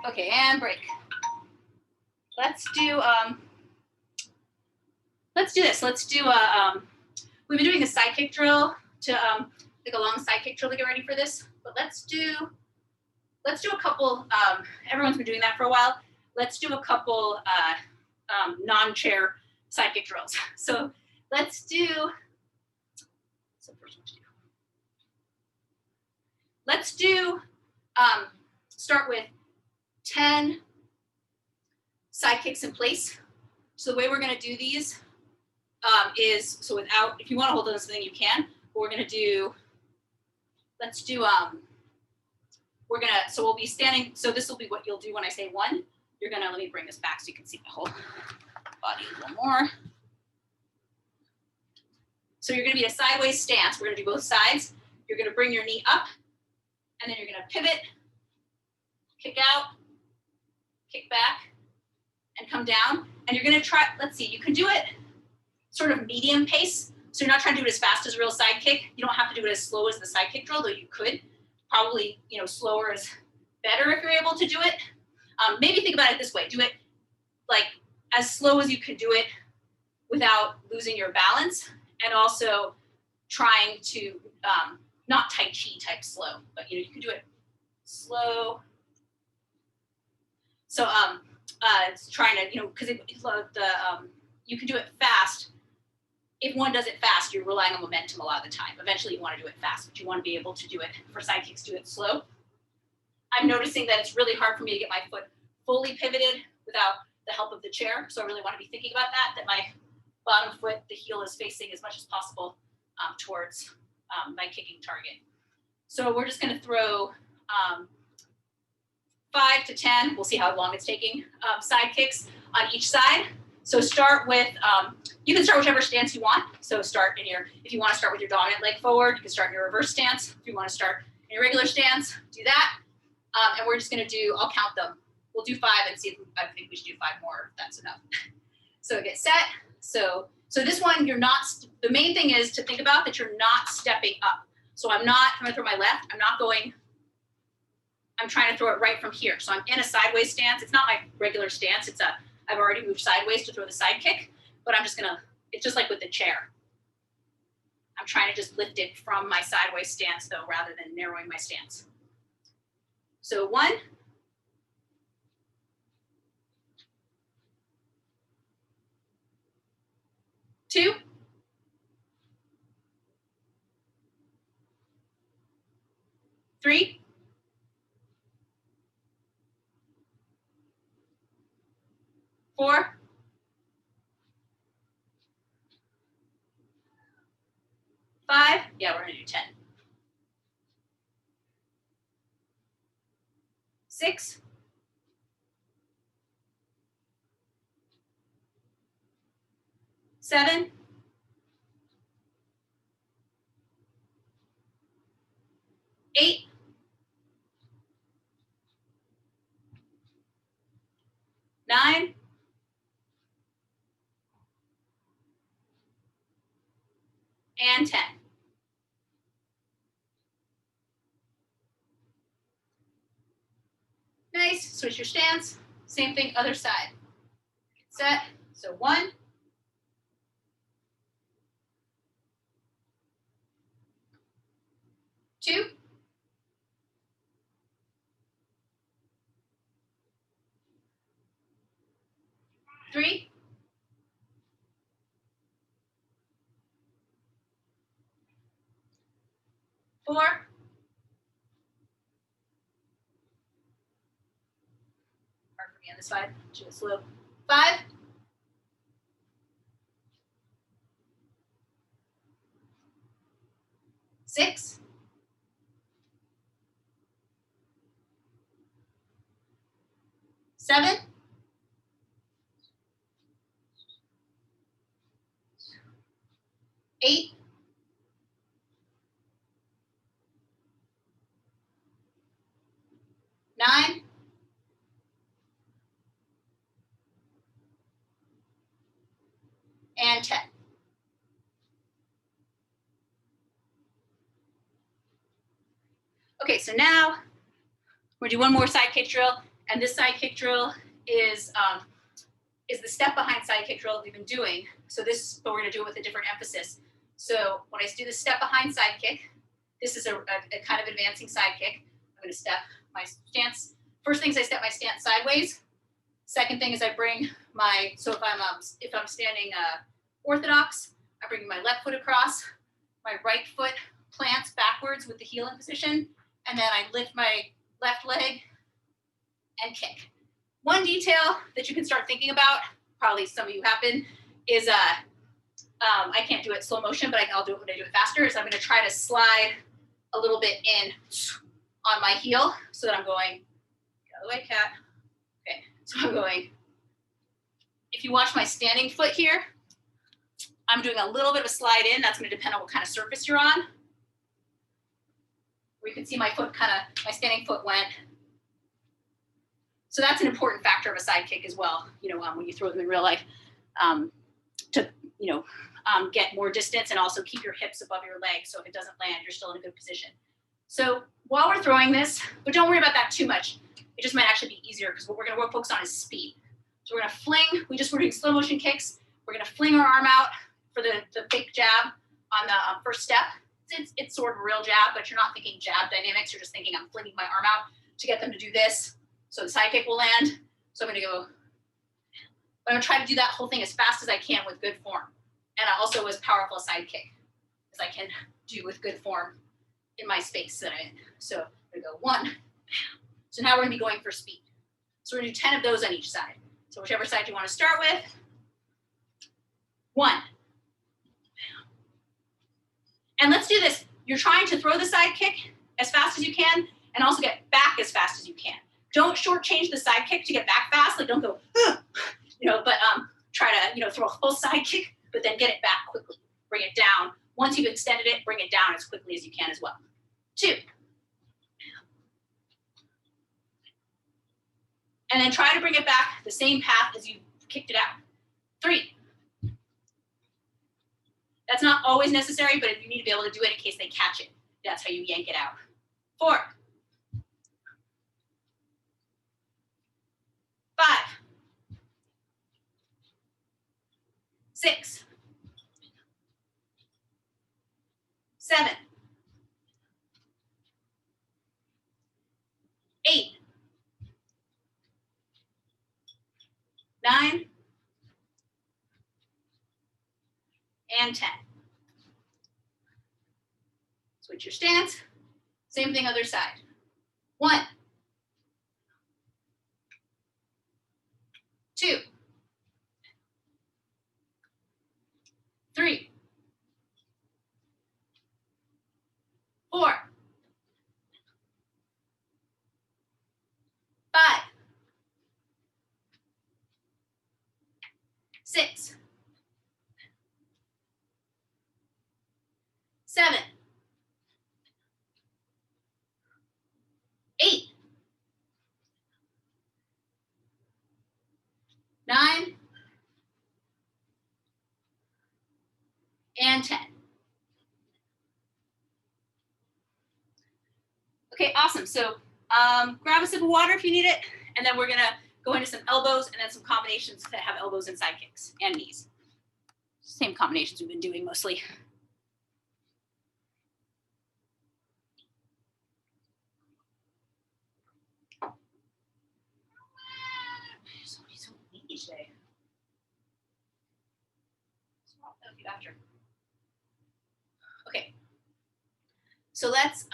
Okay, and break. Let's do this. Let's do we've been doing a side kick drill to like a long side kick drill to get ready for this. But let's do a couple. Everyone's been doing that for a while. Let's do a couple non-chair side kick drills. So let's do. So first one to do. Let's do. Start with 10 side kicks in place. So the way we're going to do these is, so without, if you want to hold on to something, you can. But we're going to do, let's do, so we'll be standing, so this will be what you'll do when I say one. You're going to, let me bring this back so you can see my whole body a little more. So you're going to be a sideways stance. We're going to do both sides. You're going to bring your knee up, and then you're going to pivot, kick out, kick back, and come down. And you're going to try, let's see, you can do it sort of medium pace. So you're not trying to do it as fast as a real side kick. You don't have to do it as slow as the side kick drill, though you could. Probably, slower is better if you're able to do it. Maybe think about it this way. Do it like as slow as you can do it without losing your balance, and also trying to, not Tai Chi type slow, but you can do it slow. So it's trying to, because you can do it fast. If one does it fast, you're relying on momentum a lot of the time. Eventually you want to do it fast, but you want to be able to do it for side kicks, do it slow. I'm noticing that it's really hard for me to get my foot fully pivoted without the help of the chair. So I really want to be thinking about that my bottom foot, the heel is facing as much as possible towards my kicking target. So we're just going to throw 5 to 10, we'll see how long it's taking, side kicks on each side. So start with, you can start whichever stance you want. So start in if you want to start with your dominant leg forward, you can start in your reverse stance. If you want to start in your regular stance, do that. And we're just going to do, I'll count them. We'll do 5 and see if I think we should do 5 more, if that's enough. So get set. So this one, you're not, the main thing is to think about that you're not stepping up. So I'm going to throw my left, I'm not going, I'm trying to throw it right from here. So I'm in a sideways stance. It's not my regular stance. I've already moved sideways to throw the side kick, but I'm just going to, it's just like with the chair. I'm trying to just lift it from my sideways stance though, rather than narrowing my stance. So 1, 2, 3, 4, 5, yeah, we're gonna do 10. 6, 7, 8, 9, and 10. Nice, switch your stance. Same thing, other side. Set, so 1, 2, 3, 4, hard for me on this side, should it slow, 5, 6, 7, 8, 9, and 10. Okay, so now we're gonna do one more side kick drill, and this side kick drill is the step behind side kick drill we've been doing. So this, but we're gonna do it with a different emphasis. So when I do the step behind side kick, this is a kind of advancing side kick. I'm gonna step my stance. First thing is I step my stance sideways. Second thing is I bring my, so if I'm standing orthodox, I bring my left foot across, my right foot plants backwards with the heel in position, and then I lift my left leg and kick. One detail that you can start thinking about, probably some of you have been, is I can't do it slow motion, but I'll do it when I do it faster, is I'm gonna try to slide a little bit in on my heel so that I'm going, get out of the way, cat. Okay, so I'm going, if you watch my standing foot here, I'm doing a little bit of a slide in. That's gonna depend on what kind of surface you're on. Where you can see my foot my standing foot went. So that's an important factor of a side kick as well, when you throw them in real life, to, get more distance and also keep your hips above your legs. So if it doesn't land, you're still in a good position. So while we're throwing this, but don't worry about that too much. It just might actually be easier because what we're gonna focus on is speed. So we're gonna fling, we're doing slow motion kicks. We're gonna fling our arm out for the fake jab on the first step. It's sort of a real jab, but you're not thinking jab dynamics. You're just thinking I'm flinging my arm out to get them to do this. So the side kick will land. So I'm gonna go, but I'm gonna try to do that whole thing as fast as I can with good form. And also as powerful a side kick as I can do with good form in my space that I'm in. So I'm gonna go 1. So now we're gonna be going for speed. So we're gonna do 10 of those on each side. So whichever side you wanna start with. 1. And let's do this. You're trying to throw the side kick as fast as you can and also get back as fast as you can. Don't shortchange the side kick to get back fast. Like don't go, but try to, throw a full side kick, but then get it back quickly. Bring it down. Once you've extended it, bring it down as quickly as you can as well. 2. And then try to bring it back the same path as you kicked it out. 3. That's not always necessary, but you need to be able to do it in case they catch it. That's how you yank it out. 4. 5. 6. 7. 8. 9. And 10. Switch your stance. Same thing other side. 1. 2. 6, 7, 8, 9, and 10. Okay, awesome. So grab a sip of water if you need it, and then we're gonna go into some elbows and then some combinations that have elbows and side kicks and knees. Same combinations we've been doing mostly. So needy today. After. Okay. So let's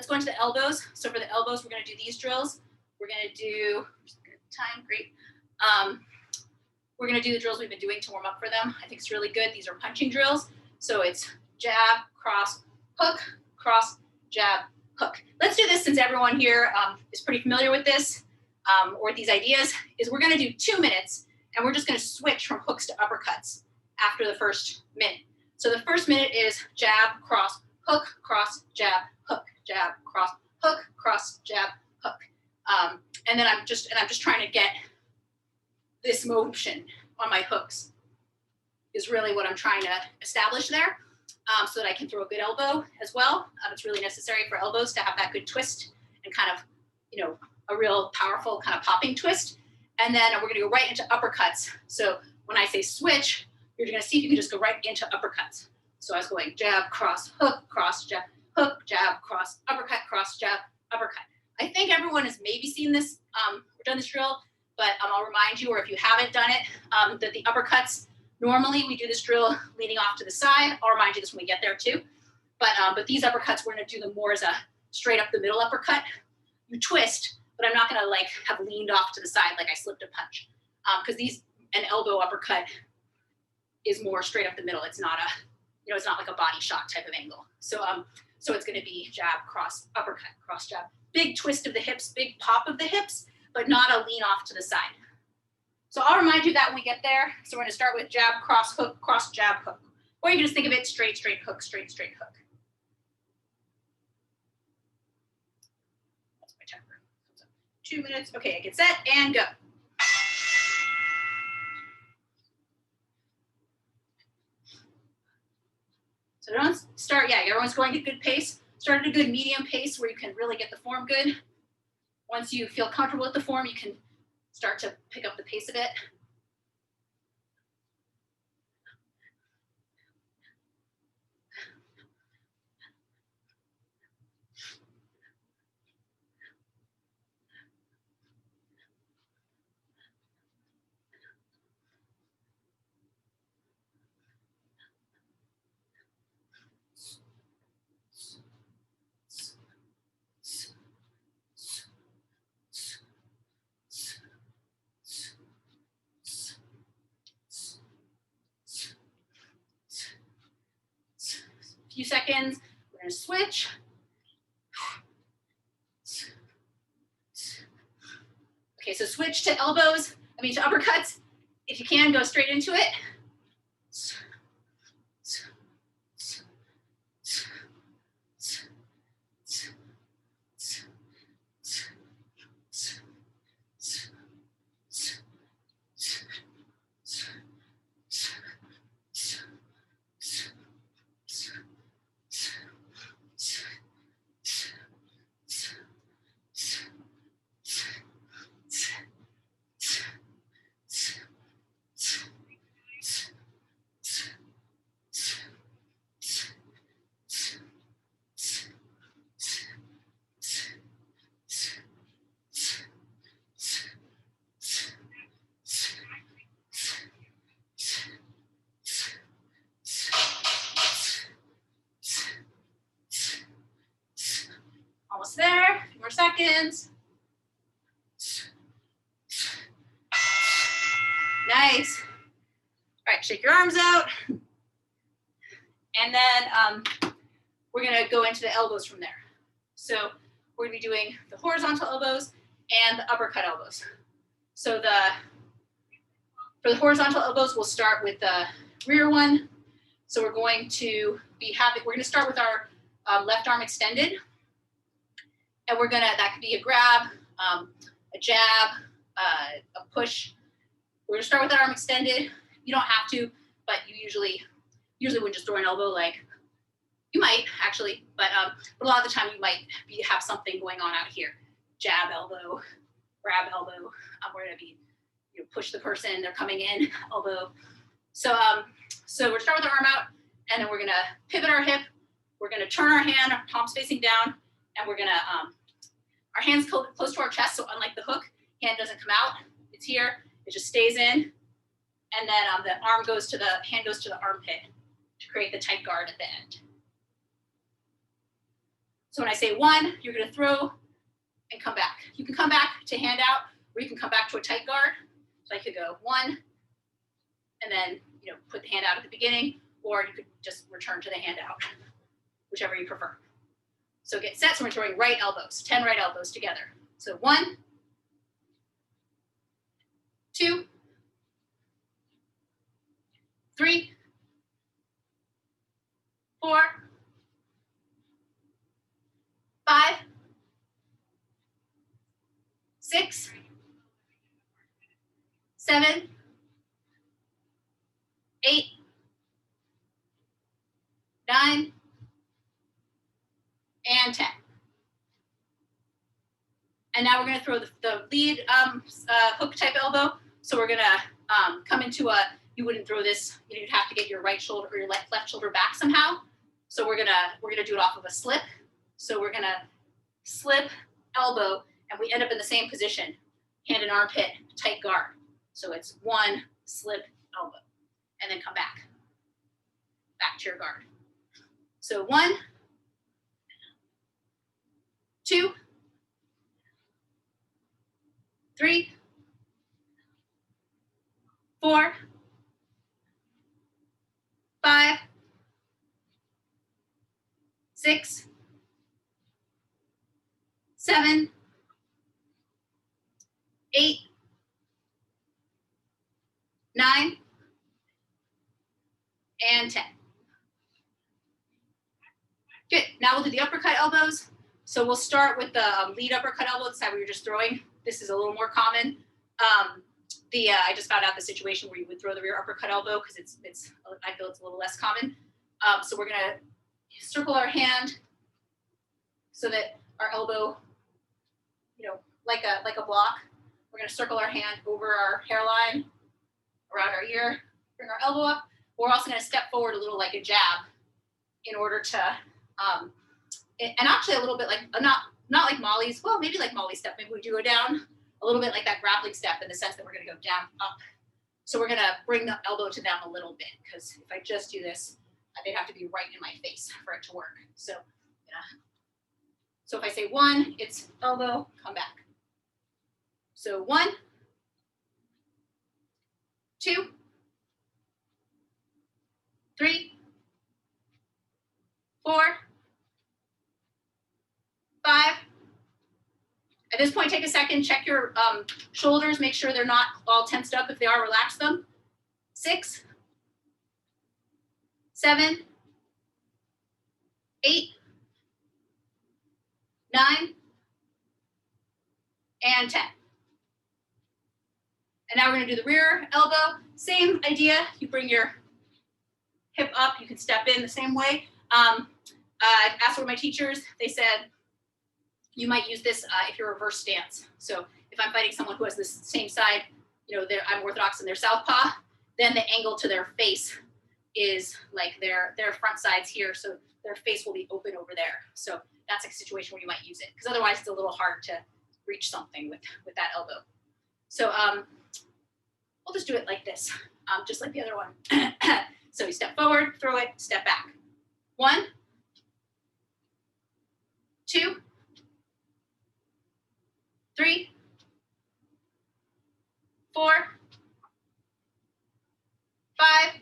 go into the elbows. So for the elbows, we're going to do these drills. We're going to do time. Great. We're going to do the drills we've been doing to warm up for them. I think it's really good. These are punching drills. So it's jab, cross, hook, cross, jab, hook. Let's do this since everyone here is pretty familiar with this or these ideas. Is we're going to do 2 minutes, and we're just going to switch from hooks to uppercuts after the first minute. So the first minute is jab, cross, hook, cross, jab, hook, cross, jab, hook. And then I'm just trying to get this motion on my hooks is really what I'm trying to establish there, so that I can throw a good elbow as well. It's really necessary for elbows to have that good twist and kind of, you know, a real powerful kind of popping twist. And then we're gonna go right into uppercuts. So when I say switch, you're gonna see if you can just go right into uppercuts. So I was going jab, cross, jab, hook, jab, cross, uppercut, jab, uppercut. I think everyone has maybe seen this or done this drill, but I'll remind you, or if you haven't done it, that the uppercuts, normally we do this drill leaning off to the side. I'll remind you this when we get there too. But these uppercuts, we're gonna do them more as a straight up the middle uppercut. You twist, but I'm not gonna like have leaned off to the side like I slipped a punch. Because an elbow uppercut is more straight up the middle. It's not it's not like a body shot type of angle. So it's gonna be jab, cross, uppercut, cross, jab. Big twist of the hips, big pop of the hips, but not a lean off to the side. So I'll remind you that when we get there. So we're gonna start with jab, cross, jab, hook. Or you can just think of it straight, hook, straight, hook. That's my timer. 2 minutes. Okay, get set and go. So don't start, everyone's going at a good pace. Start at a good medium pace where you can really get the form good. Once you feel comfortable with the form, you can start to pick up the pace a bit. Few seconds, we're gonna switch. Okay, so switch to to uppercuts. If you can, go straight into it. Almost there, a few more seconds. Nice. All right, shake your arms out. And then we're gonna go into the elbows from there. So we're gonna be doing the horizontal elbows and the uppercut elbows. So the For the horizontal elbows, we'll start with the rear one. So we're going to start with our left arm extended. And that could be a grab, a jab, a push. We're gonna start with that arm extended. You don't have to, but you usually when just throw an elbow, like you might actually, but a lot of the time you might have something going on out here. Jab elbow, grab elbow. We're gonna be, push the person, they're coming in, elbow. So we're start with our arm out, and then we're gonna pivot our hip. We're gonna turn our hand, our palms facing down, and we're gonna, our hands close to our chest. So unlike the hook, hand doesn't come out. It's here, it just stays in. And then the hand goes to the armpit to create the tight guard at the end. So when I say one, you're gonna throw and come back. You can come back to hand out, or you can come back to a tight guard. So I could go one, and then put the hand out at the beginning, or you could just return to the hand out, whichever you prefer. So get set, so we're throwing right elbows, 10 right elbows together. So 1, 2, 3, 4, 5, 6, 7, 8, 9, and 10. And now we're going to throw the lead hook type elbow. So we're going to come into you wouldn't throw this, you'd have to get your right shoulder or your left shoulder back somehow. So we're gonna do it off of a slip. So we're gonna slip, elbow, and we end up in the same position, hand and armpit, tight guard. So it's 1, slip, elbow, and then come back to your guard. So 1, 2, 3, 4, 5, 6, 7, 8, 9, and 10. Good. Now we'll do the uppercut elbows. So we'll start with the lead uppercut elbow, the side where you're just throwing. This is a little more common. I just found out the situation where you would throw the rear uppercut elbow because I feel it's a little less common. So we're gonna circle our hand so that our elbow, like a block. We're gonna circle our hand over our hairline, around our ear, bring our elbow up. We're also gonna step forward a little like a jab in order to, and actually a little bit like, not like Molly's, well, maybe like Molly's step. Maybe we do go down a little bit like that grappling step in the sense that we're gonna go down, up. So we're gonna bring the elbow to them a little bit, because if I just do this, they'd have to be right in my face for it to work. So if I say 1, it's elbow, come back. So 1, 2, 3, 4, 5. At this point, take a second, check your shoulders, make sure they're not all tensed up. If they are, relax them. 6, 7, 8, 9, and 10. And now we're gonna do the rear elbow. Same idea, you bring your hip up, you can step in the same way. I asked one of my teachers, they said, you might use this if you're reverse stance. So if I'm fighting someone who has this same side, I'm orthodox and they're southpaw, then the angle to their face is like their front side's here, so their face will be open over there. So that's a situation where you might use it, because otherwise it's a little hard to reach something with that elbow. So we'll just do it like this, just like the other one. So you step forward, throw it, step back. 1, 2, 3, 4, 5,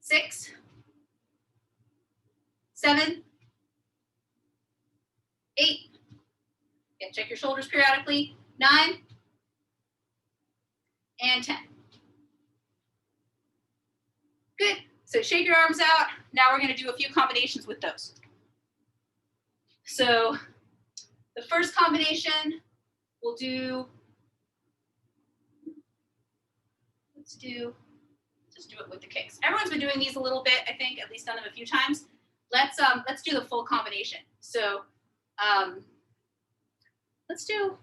6, 7, 8. Yeah, check your shoulders periodically. 9, and 10. Good. So shake your arms out. Now we're going to do a few combinations with those. So the first combination we'll do, let's just do it with the kicks. Everyone's been doing these a little bit, I think, at least done them a few times. Let's do the full combination. So let's do,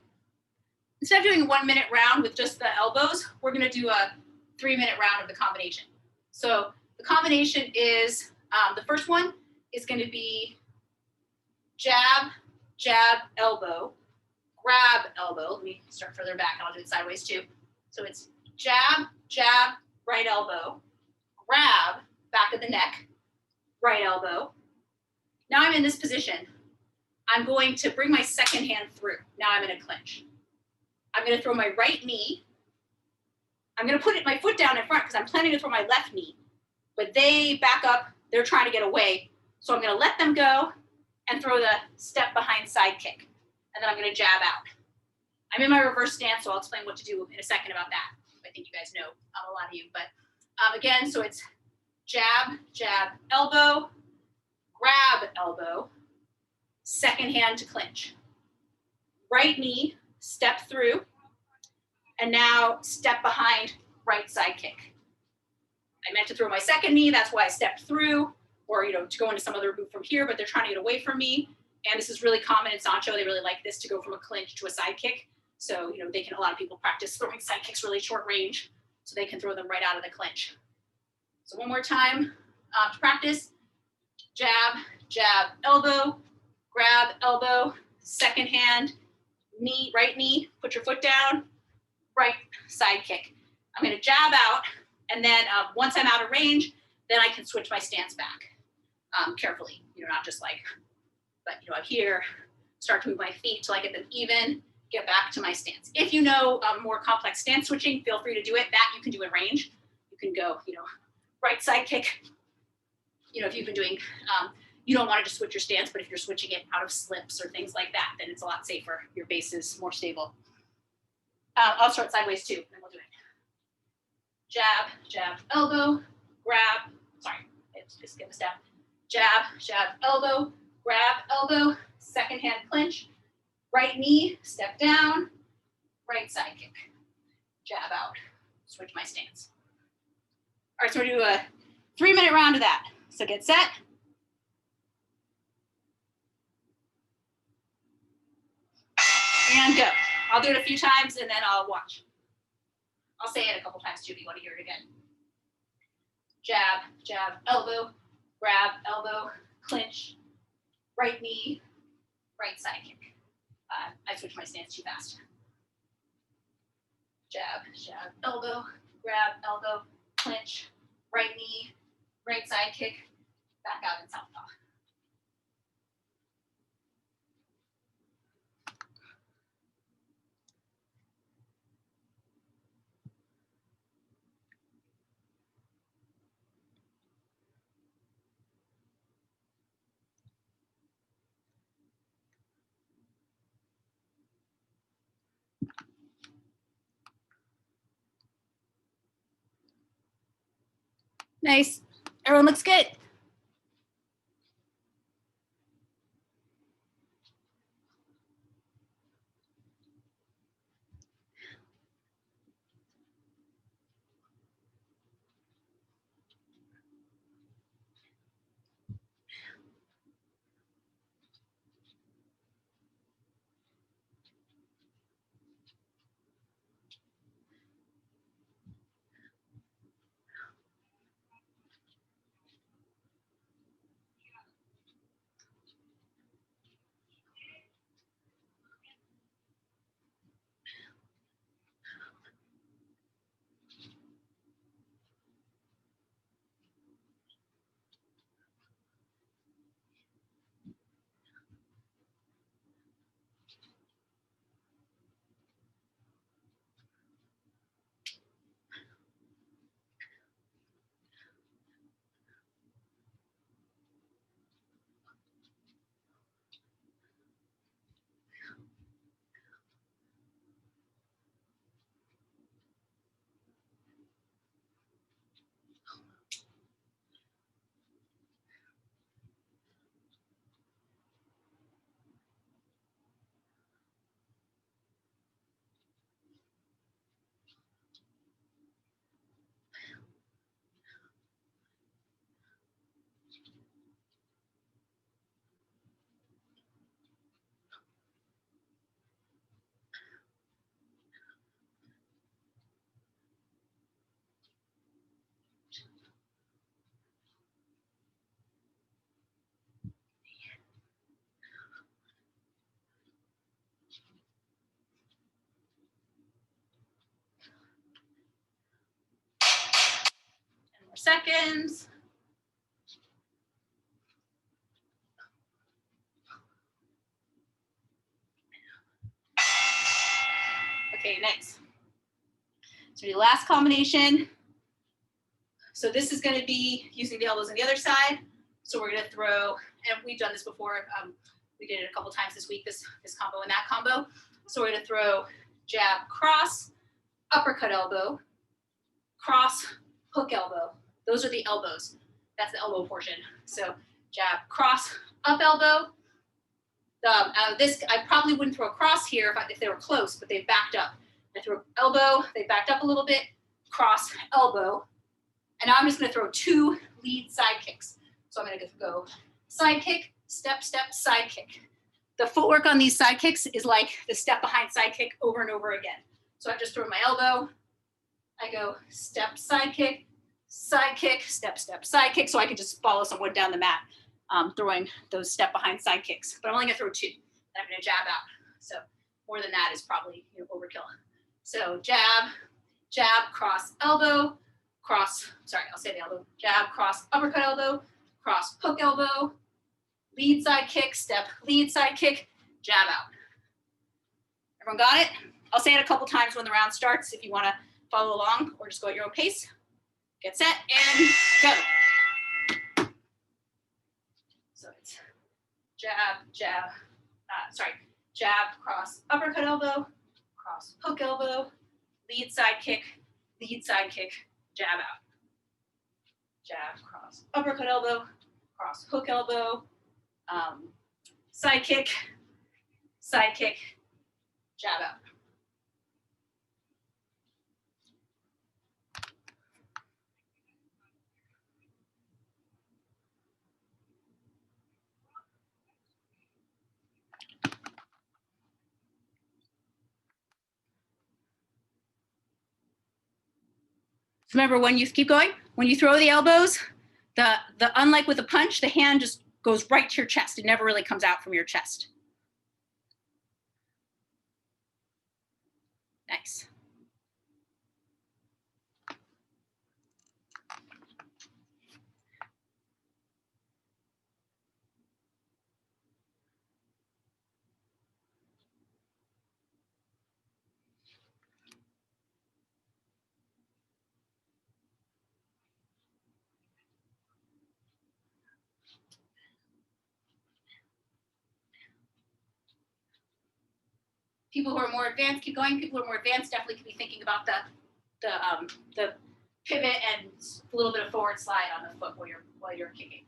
instead of doing a 1 minute round with just the elbows, we're gonna do a 3 minute round of the combination. So the combination is, the first one is gonna be jab, jab, elbow, grab, elbow. Let me start further back and I'll do it sideways too. So it's jab, jab, right elbow, grab, back of the neck, right elbow. Now I'm in this position. I'm going to bring my second hand through. Now I'm in a clinch. I'm going to throw my right knee. I'm going to put my foot down in front because I'm planning to throw my left knee, but they back up. They're trying to get away. So I'm going to let them go and throw the step behind side kick. And then I'm going to jab out. I'm in my reverse stance, so I'll explain what to do in a second about that. I think you guys know, a lot of you, but again, so it's jab, jab, elbow, grab, elbow, second hand to clinch. Right knee, step through, and now step behind, right side kick. I meant to throw my second knee, that's why I stepped through, or to go into some other move from here, but they're trying to get away from me. And this is really common in Sancho. They really like this to go from a clinch to a side kick. So, a lot of people practice throwing side kicks really short range, so they can throw them right out of the clinch. So one more time to practice. Jab, jab, elbow, grab, elbow, second hand, knee, right knee, put your foot down, right side kick. I'm gonna jab out, and then once I'm out of range, then I can switch my stance back carefully, not just like, but I'm here, start to move my feet till I get them even, get back to my stance. If you know more complex stance switching, feel free to do it. That you can do in range. You can go, right side kick. If you've been doing, you don't want to just switch your stance, but if you're switching it out of slips or things like that, then it's a lot safer. Your base is more stable. I'll start sideways too, and we'll do it. Jab, jab, elbow, grab, sorry, just skip a step. Jab, jab, elbow, grab, elbow, second hand clinch, right knee, step down, right side kick, jab out, switch my stance. All right, so we're gonna do a 3 minute round of that. So get set. And go. I'll do it a few times and then I'll watch. I'll say it a couple times too if you want to hear it again. Jab, jab, elbow, grab, elbow, clinch, right knee, right side kick. I switched my stance too fast. Jab, jab, elbow, grab, elbow, clinch, right knee, right side kick, back out in southpaw. Nice. Everyone looks good. more seconds. Okay, nice. So the last combination. So this is going to be using the elbows on the other side. So we're going to throw, and we've done this before. We did it a couple times this week, this combo and that combo. So we're going to throw jab, cross, uppercut elbow, cross, hook elbow. Those are the elbows. That's the elbow portion. So jab, cross, up elbow. This, I probably wouldn't throw a cross here if they were close, but they backed up. I threw elbow, they backed up a little bit, cross, elbow. And now I'm just going to throw 2 lead side kicks. So I'm going to go side kick, step, step, side kick. The footwork on these side kicks is like the step behind side kick over and over again. So I just throw my elbow, I go step, side kick, step, step, side kick. So I can just follow someone down the mat, throwing those step behind side kicks. But I'm only going to throw 2. Then I'm going to jab out. So more than that is probably overkill. So jab, jab, cross, elbow, cross, sorry, I'll say the elbow, jab, cross, uppercut elbow, cross, hook elbow, lead side kick, step, lead side kick, jab out. Everyone got it? I'll say it a couple times when the round starts if you want to follow along or just go at your own pace. Get set and go. So it's jab, jab, jab, cross, uppercut elbow, cross, hook elbow, lead side kick, jab out. Jab, cross, uppercut elbow, cross, hook elbow, side kick, jab out. Remember, when you keep going, when you throw the elbows, the unlike with a punch, the hand just goes right to your chest. It never really comes out from your chest. Nice. People who are more advanced, keep going. People who are more advanced definitely could be thinking about the pivot and a little bit of forward slide on the foot while you're kicking.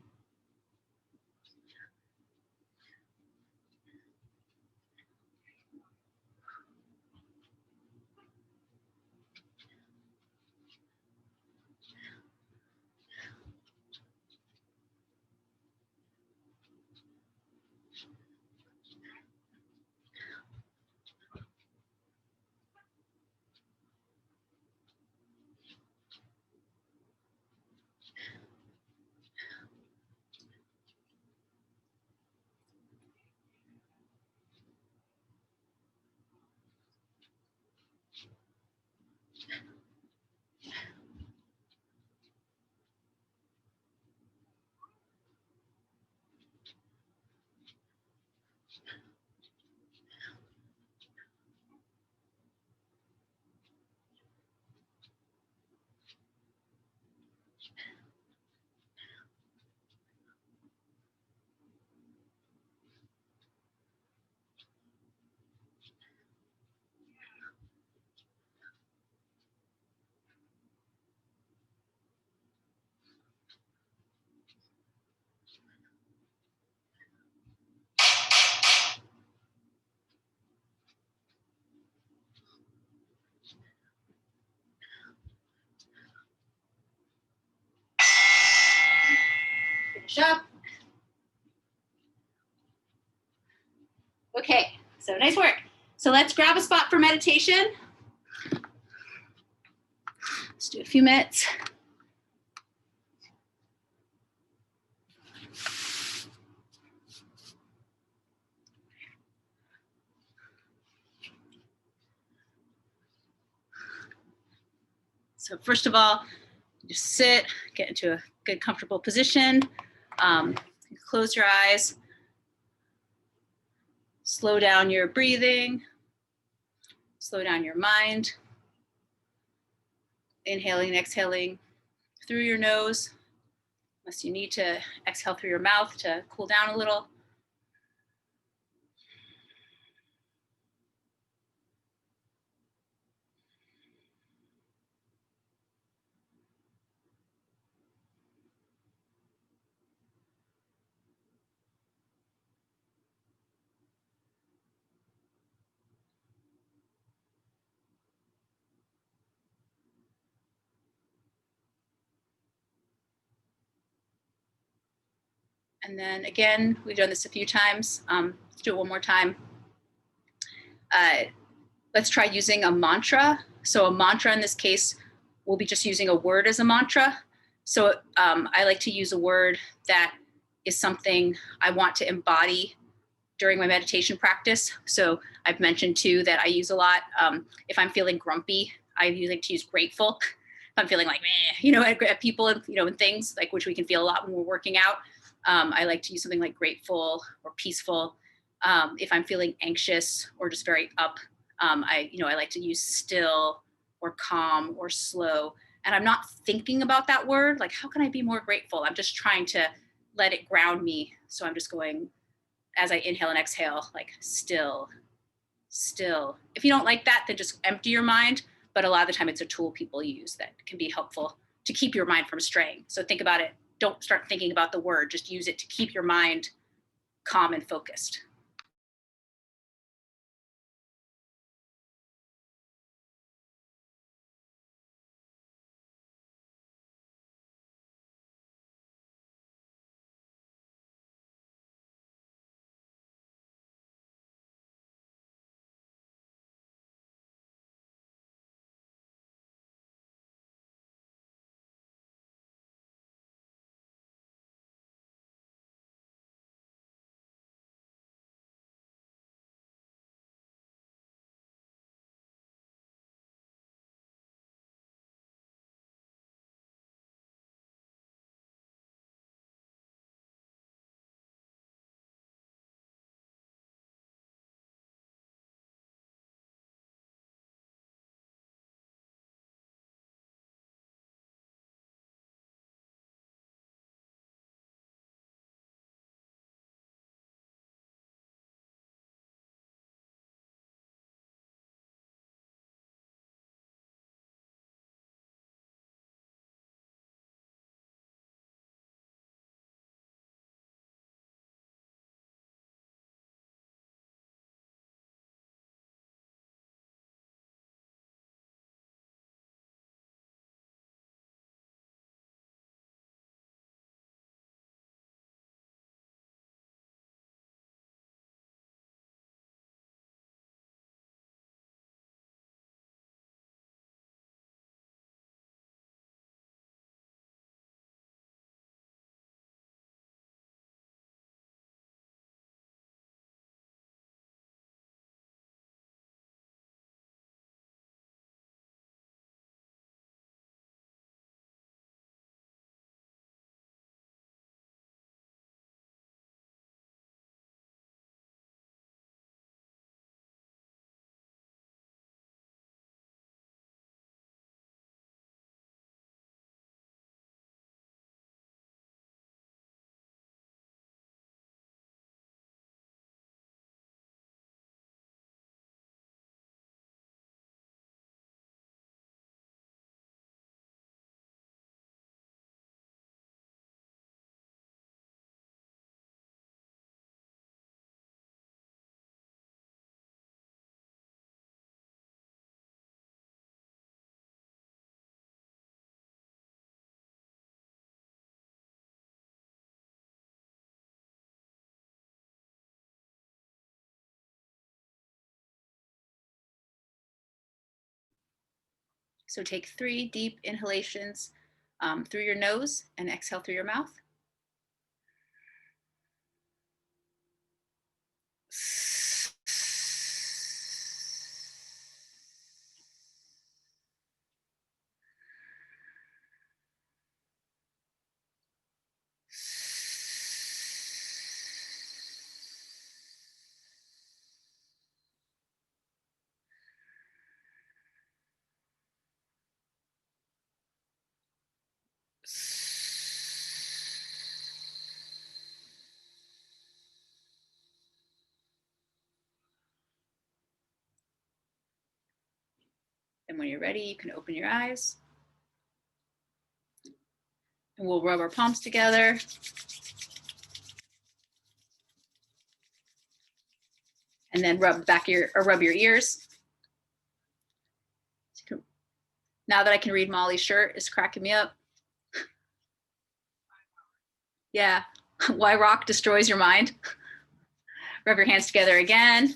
Finish up. Okay, so nice work. So let's grab a spot for meditation. Let's do a few minutes. So first of all, Just sit, get into a good, comfortable position. Close your eyes. Slow down your breathing. Slow down your mind. Inhaling and exhaling through your nose, unless you need to exhale through your mouth to cool down a little. And then again, we've done this a few times. Let's do it one more time. Let's try using a mantra. So a mantra in this case, we'll be just using a word as a mantra. So I like to use a word that is something I want to embody during my meditation practice. So I've mentioned too that I use a lot. If I'm feeling grumpy, I like to use grateful. If I'm feeling like, at people, and things like which we can feel a lot when we're working out. I like to use something like grateful or peaceful. If I'm feeling anxious or just very up, I like to use still or calm or slow. And I'm not thinking about that word. Like, how can I be more grateful? I'm just trying to let it ground me. So I'm just going, as I inhale and exhale, like still, still. If you don't like that, then just empty your mind. But a lot of the time it's a tool people use that can be helpful to keep your mind from straying. So think about it. Don't start thinking about the word. Just use it to keep your mind calm and focused. So take 3 deep inhalations through your nose and exhale through your mouth. And when you're ready, you can open your eyes. And we'll rub our palms together. And then rub your ears. Now that I can read, Molly's shirt is cracking me up. Yeah, why rock destroys your mind. Rub your hands together again.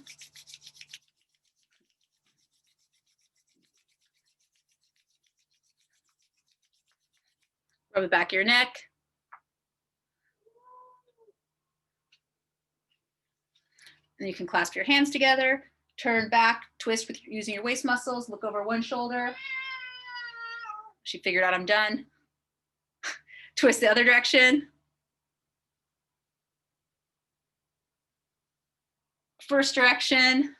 Rub the back of your neck. And you can clasp your hands together, turn back, twist with using your waist muscles, look over one shoulder. She figured out I'm done. Twist the other direction. First direction.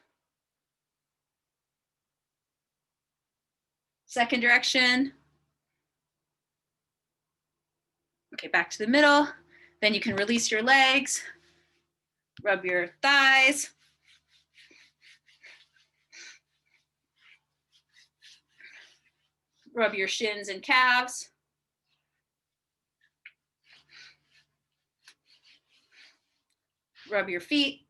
Second direction. Okay, back to the middle. Then you can release your legs, rub your thighs. Rub your shins and calves. Rub your feet.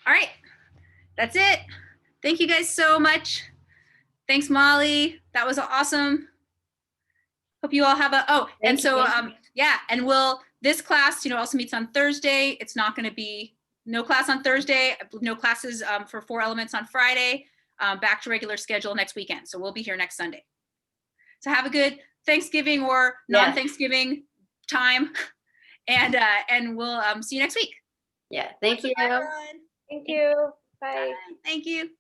All right, that's it. Thank you guys so much. Thanks, Molly. That was awesome. Hope you all have a, yeah, and this class, also meets on Thursday. It's not gonna be, no class on Thursday, no classes for 4 elements on Friday, back to regular schedule next weekend. So we'll be here next Sunday. So have a good Thanksgiving or non-Thanksgiving time. And we'll see you next week. Yeah, thank you. Bye, Thank you. Bye. Thank you.